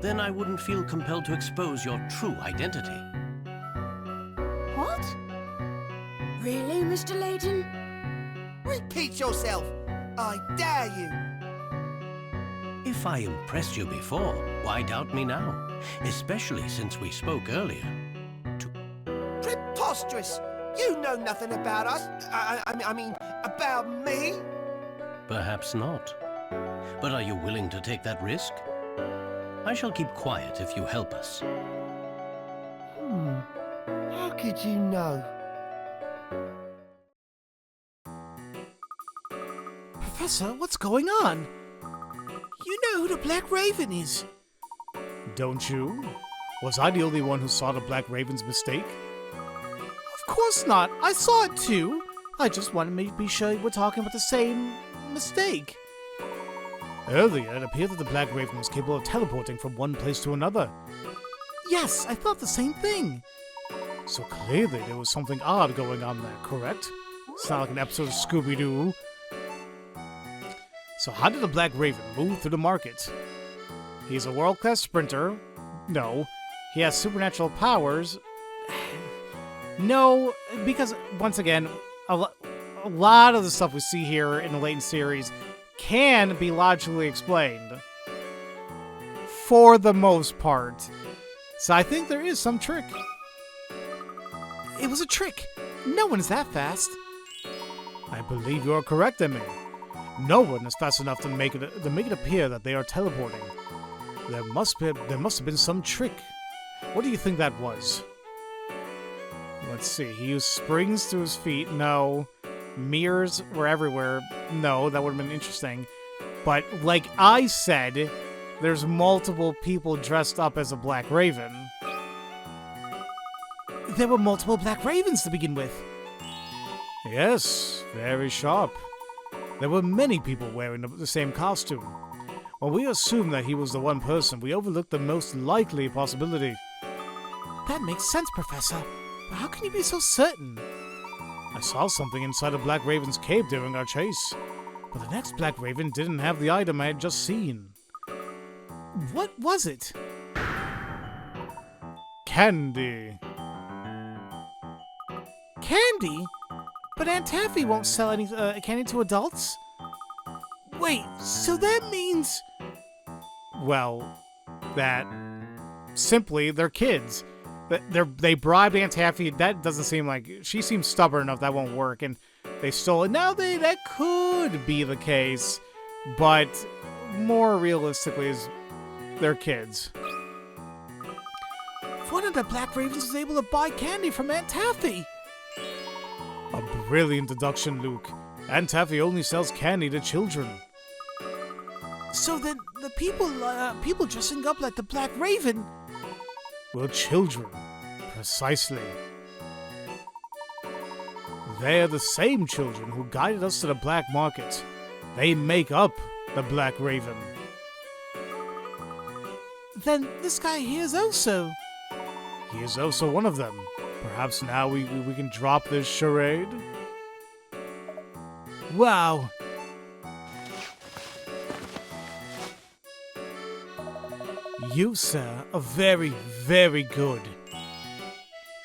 then I wouldn't feel compelled to expose your true identity. What? Really, Mr. Layton? Repeat yourself! I dare you! If If I impressed you before, why doubt me now? Especially since we spoke earlier. Preposterous! You know nothing about us. I mean, about me. Perhaps not. But are you willing to take that risk? I shall keep quiet if you help us. How could you know? Professor, what's going on? You know who the Black Raven is. Don't you? Was I the only one who saw the Black Raven's mistake? Of course not. I saw it too. I just wanted to be sure we're talking about the same mistake. Earlier, it appeared that the Black Raven was capable of teleporting from one place to another. Yes, I thought the same thing. So clearly there was something odd going on there, correct? It's not like an episode of Scooby-Doo. So how did the Black Raven move through the market? He's a world-class sprinter. No. He has supernatural powers. No, because, once again, a lot of the stuff we see here in the Layton series can be logically explained. For the most part. So I think there is some trick. It was a trick. No one is that fast. I believe you are correct, Emmy. No one is fast enough to make it appear that they are teleporting. There must have been some trick. What do you think that was? Let's see. He used springs to his feet. No. Mirrors were everywhere. No, that would have been interesting. But like I said, there's multiple people dressed up as a Black Raven. There were multiple Black Ravens to begin with. Yes, very sharp. There were many people wearing the same costume. When we assumed that he was the one person, we overlooked the most likely possibility. That makes sense, Professor. But how can you be so certain? I saw something inside the Black Raven's cape during our chase. But the next Black Raven didn't have the item I had just seen. What was it? Candy. Candy? But Aunt Taffy won't sell any candy to adults? Wait, so that means... Well, that... Simply, they're kids. They bribed Aunt Taffy. That doesn't seem like... She seems stubborn enough that won't work, and they stole it. Now, that could be the case, but more realistically is they're kids. One of the Black Ravens was able to buy candy from Aunt Taffy. A brilliant deduction, Luke. Aunt Taffy only sells candy to children. So then the people dressing up like the Black Raven... Well, children. Precisely. They are the same children who guided us to the black market. They make up the Black Raven. Then this guy here is also... He is also one of them. Perhaps now we can drop this charade? Wow. You, sir, are very, very good.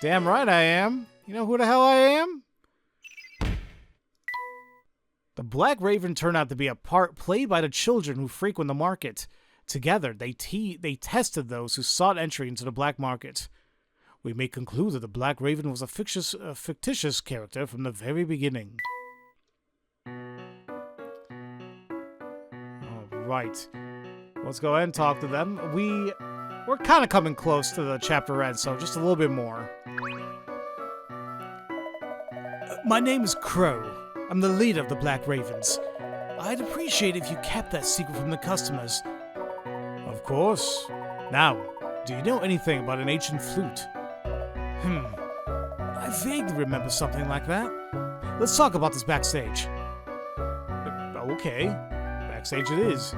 Damn right I am. You know who the hell I am? The Black Raven turned out to be a part played by the children who frequent the market. Together, they tested those who sought entry into the black market. We may conclude that the Black Raven was a fictitious character from the very beginning. Alright. Let's go ahead and talk to them. We're kind of coming close to the chapter end, so just a little bit more. My name is Crow. I'm the leader of the Black Ravens. I'd appreciate if you kept that secret from the customers. Of course. Now, do you know anything about an ancient flute? I vaguely remember something like that. Let's talk about this backstage. Okay, backstage it is.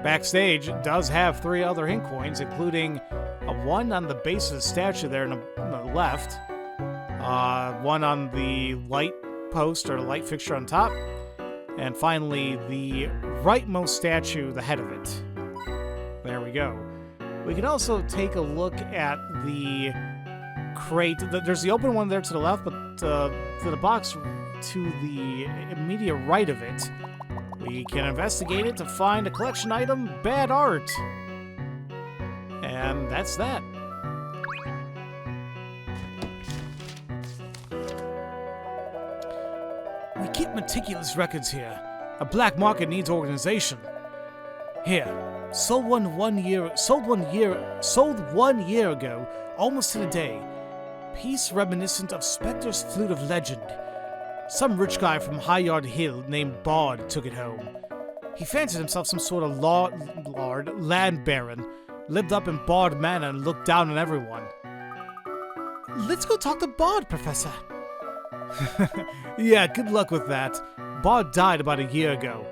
Backstage does have 3 other hint coins, including one on the base of the statue there on the left, one on the light post or light fixture on top, and finally the rightmost statue, the head of it. There we go. We can also take a look at the crate. There's the open one there to the left, but to the box to the immediate right of it We can investigate it to find a collection item, bad art. And that's that. We keep meticulous records here. A black market needs organization. Here, sold one year ago, almost to the day. Piece reminiscent of Specter's flute of legend. Some rich guy from Highyard Hill named Bod took it home. He fancied himself some sort of land baron, lived up in Bod Manor and looked down on everyone. Let's go talk to Bod, Professor. Yeah, good luck with that. Bod died about a year ago.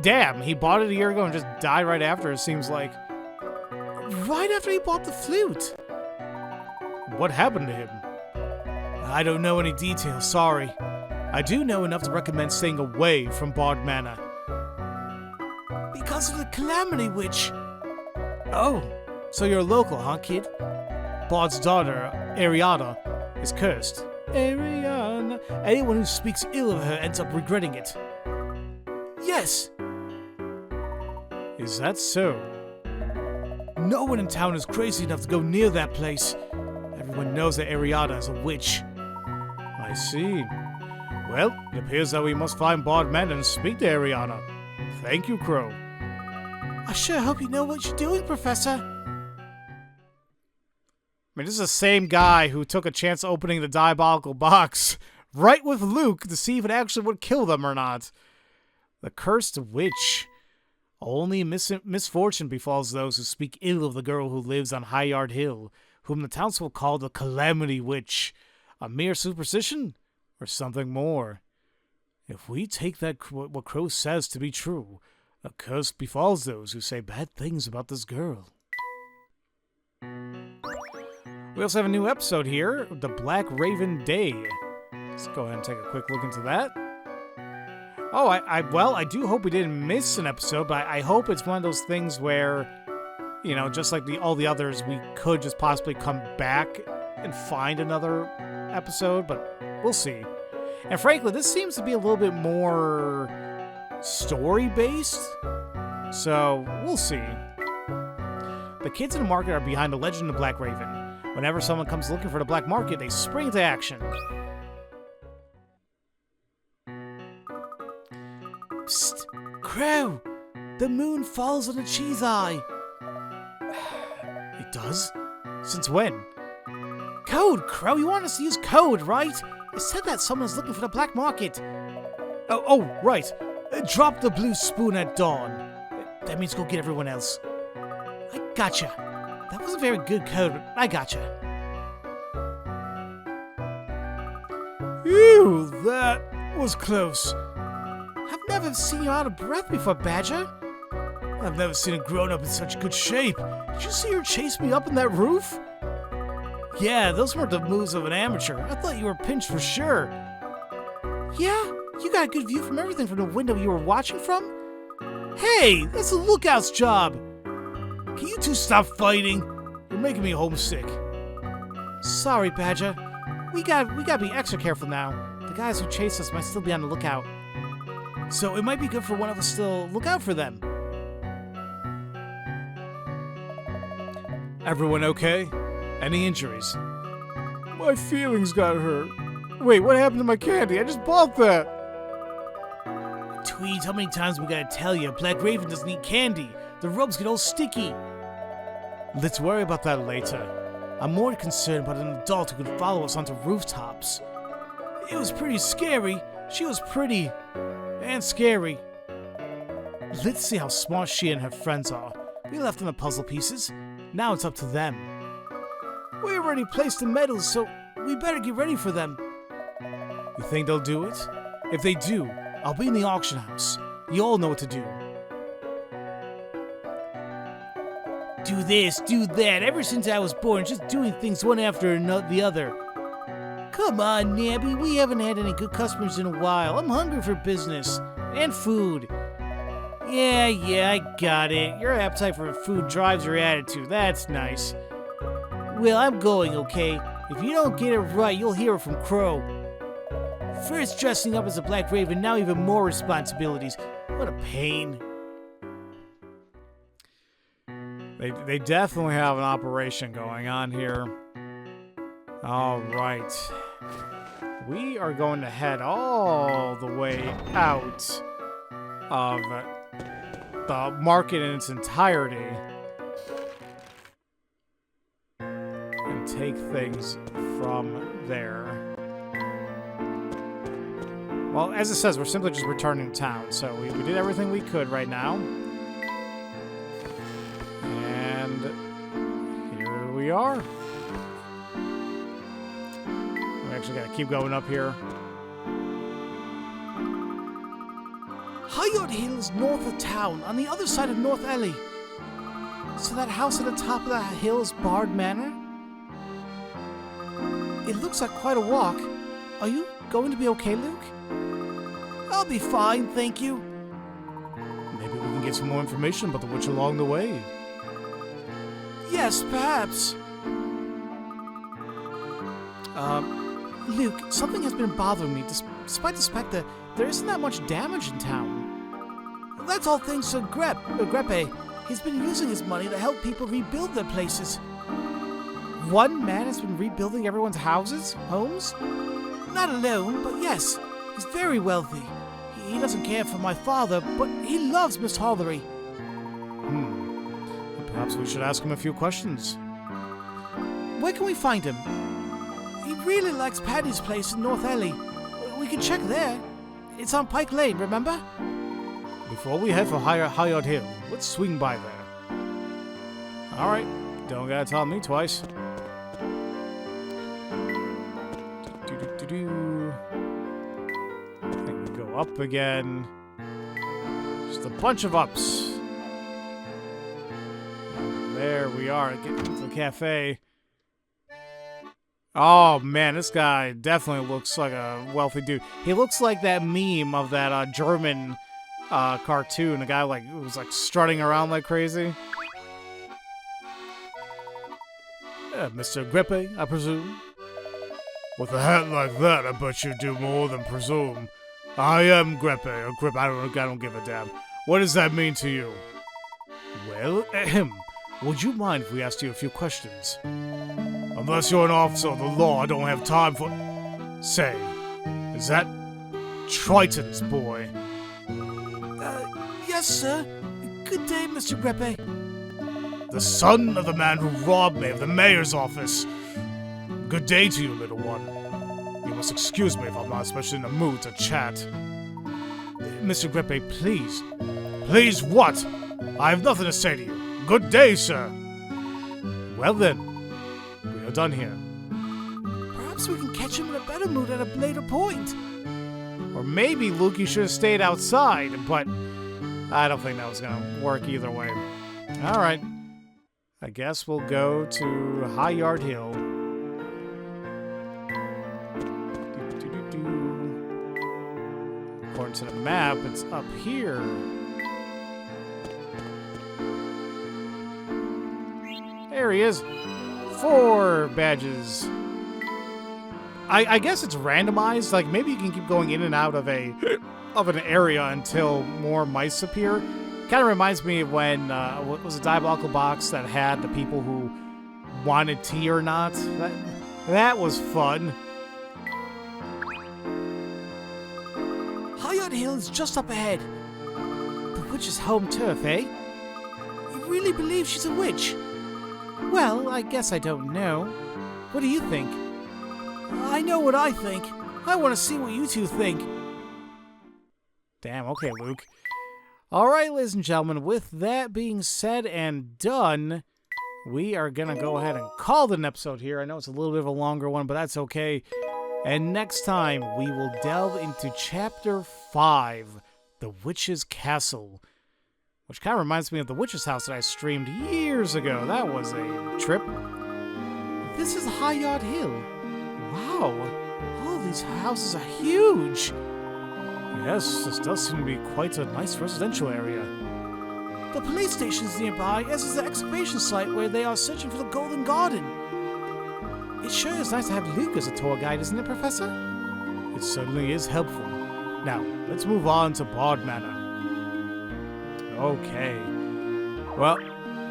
Damn, he bought it a year ago and just died right after, it seems like. Right after he bought the flute. What happened to him? I don't know any details, sorry. I do know enough to recommend staying away from Bod Manor. Because of the Calamity Witch. Oh, so you're a local, huh, kid? Bod's daughter, Ariana, is cursed. Ariana. Anyone who speaks ill of her ends up regretting it. Yes. Is that so? No one in town is crazy enough to go near that place. Everyone knows that Ariana is a witch. I see. Well, it appears that we must find Bod Manor and speak to Ariana. Thank you, Crow. I sure hope you know what you're doing, Professor. I mean, this is the same guy who took a chance opening the diabolical box right with Luke to see if it actually would kill them or not. The cursed witch. Only misfortune befalls those who speak ill of the girl who lives on Highyard Hill, whom the townsfolk call the Calamity Witch. A mere superstition? Or something more? If we take that what Crow says to be true, a curse befalls those who say bad things about this girl. We also have a new episode here, The Black Raven Day. Let's go ahead and take a quick look into that. Oh, I do hope we didn't miss an episode, but I hope it's one of those things where, you know, just like all the others, we could just possibly come back and find another episode, but we'll see. And frankly, this seems to be a little bit more story-based, so we'll see. The kids in the market are behind the legend of Black Raven. Whenever someone comes looking for the black market, they spring into action. Psst! Crow! The moon falls on a cheese eye! It does? Since when? Code, Crow! You want us to use code, right? It said that someone's looking for the black market. Oh, right. Drop the blue spoon at dawn. That means go get everyone else. I gotcha. That wasn't very good code, but I gotcha. Ew, that was close. I've never seen you out of breath before, Badger. I've never seen a grown-up in such good shape. Did you see her chase me up in that roof? Yeah, those weren't the moves of an amateur. I thought you were pinched for sure. Yeah? You got a good view from everything from the window you were watching from? Hey, that's the lookout's job. Can you two stop fighting? You're making me homesick. Sorry, Badger. We gotta be extra careful now. The guys who chased us might still be on the lookout. So it might be good for one of us to look out for them. Everyone okay? Any injuries? My feelings got hurt. Wait, what happened to my candy? I just bought that. Tweed, how many times we gotta tell you? Black Raven doesn't eat candy. The ropes get all sticky. Let's worry about that later. I'm more concerned about an adult who could follow us onto rooftops. It was pretty scary. She was pretty and scary. Let's see how smart she and her friends are. We left them the puzzle pieces. Now it's up to them. We already placed the medals, so we better get ready for them. You think they'll do it? If they do, I'll be in the auction house. You all know what to do. Do this, do that. Ever since I was born, just doing things one after the other. Come on, Nabby. We haven't had any good customers in a while. I'm hungry for business. And food. Yeah, I got it. Your appetite for food drives your attitude. That's nice. Well, I'm going, okay? If you don't get it right, you'll hear it from Crow. First dressing up as a Black Raven, now even more responsibilities. What a pain. They definitely have an operation going on here. All right. We are going to head all the way out of the market in its entirety and take things from there. Well, as it says, we're simply just returning to town, so we did everything we could right now. And here we are. We actually gotta keep going up here. Highard Hill is north of town, on the other side of North Alley. So that house at the top of the hill is Bard Manor? It looks like quite a walk. Are you going to be okay, Luke? I'll be fine, thank you. Maybe we can get some more information about the witch along the way. Yes, perhaps. Luke, something has been bothering me. Despite the Specter, there isn't that much damage in town. That's all thanks to Grepe. He's been using his money to help people rebuild their places. One man has been rebuilding everyone's homes? Not alone, but yes, he's very wealthy. He doesn't care for my father, but he loves Misthallery. Perhaps we should ask him a few questions. Where can we find him? He really likes Paddy's place in North Alley. We can check there. It's on Pike Lane, remember? Before we head for Highard Hill, let's swing by there. Alright, don't gotta tell me twice. And we go up again. Just a bunch of ups. There we are, getting to the cafe. Oh man, this guy definitely looks like a wealthy dude. He looks like that meme of that German cartoon. A guy like who was like strutting around like crazy. Mr. Grepe, I presume. With a hat like that, I bet you do more than presume. I am Grepe, or Grip. I don't give a damn. What does that mean to you? Well, would you mind if we asked you a few questions? Unless you're an officer of the law, I don't have time for... Say, is that Triton's boy? Yes, sir. Good day, Mr. Grepe. The son of the man who robbed me of the mayor's office. Good day to you, little one. You must excuse me if I'm not especially in the mood to chat. Mr. Grepe, please. Please what? I have nothing to say to you. Good day, sir. Well then. We are done here. Perhaps we can catch him in a better mood at a later point. Or maybe, Luke, you should have stayed outside, but I don't think that was going to work either way. Alright. I guess we'll go to Highard Hill. According to the map, it's up here. There he is. 4 badges. I guess it's randomized. Like maybe you can keep going in and out of an area until more mice appear. Kind of reminds me of when what was a diabolical box that had the people who wanted tea or not. That was fun. Highard Hill is just up ahead. The witch's home turf, eh? You really believe she's a witch? Well, I guess I don't know. What do you think? I know what I think. I want to see what you two think. Damn, okay, Luke. Alright, ladies and gentlemen, with that being said and done, we are going to go ahead and call it an episode here. I know it's a little bit of a longer one, but that's okay. And next time, we will delve into Chapter 5, The Witch's Castle. Which kind of reminds me of the witch's house that I streamed years ago. That was a trip. This is Highard Hill. Wow, all these houses are huge. Yes, this does seem to be quite a nice residential area. The police station's nearby, as is the excavation site where they are searching for the Golden Garden. It sure is nice to have Luke as a tour guide, isn't it, Professor? It certainly is helpful. Now, let's move on to Bard Manor. Okay. Well,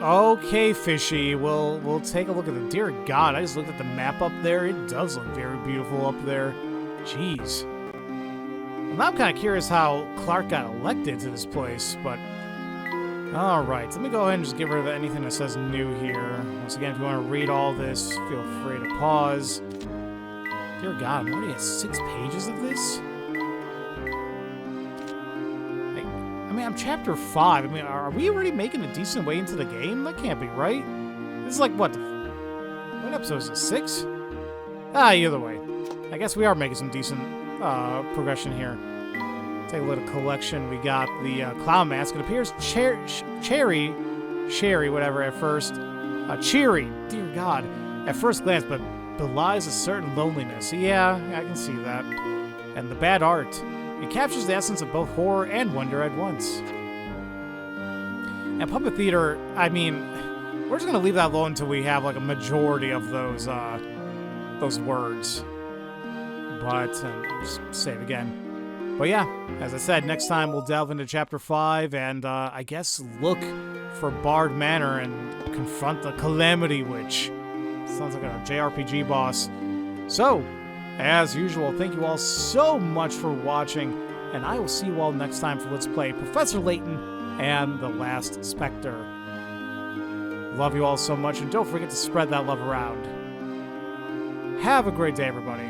okay, Fishy. We'll take a look at the... Dear God, I just looked at the map up there. It does look very beautiful up there. Jeez. Well, now I'm kind of curious how Clark got elected to this place, but... Alright, let me go ahead and just get rid of anything that says new here. Once again, if you want to read all this, feel free to pause. Dear God, I'm already at 6 pages of this? I mean, I'm chapter 5. I mean, are we already making a decent way into the game? That can't be right. This is like, what episode is this, 6? Either way. I guess we are making some decent progression here. Take a little collection. We got the clown mask. It appears Sherry, whatever, at first. Cheery, dear God, at first glance, but belies a certain loneliness. Yeah, I can see that. And the bad art. It captures the essence of both horror and wonder at once. And puppet theater, I mean, we're just gonna leave that alone until we have like a majority of those words. But just say it again. But yeah, as I said, next time we'll delve into chapter 5 and I guess look for Bard Manor and confront the Calamity Witch. Sounds like a JRPG boss. So, as usual, thank you all so much for watching, and I will see you all next time for Let's Play Professor Layton and the Last Specter. Love you all so much, and don't forget to spread that love around. Have a great day, everybody.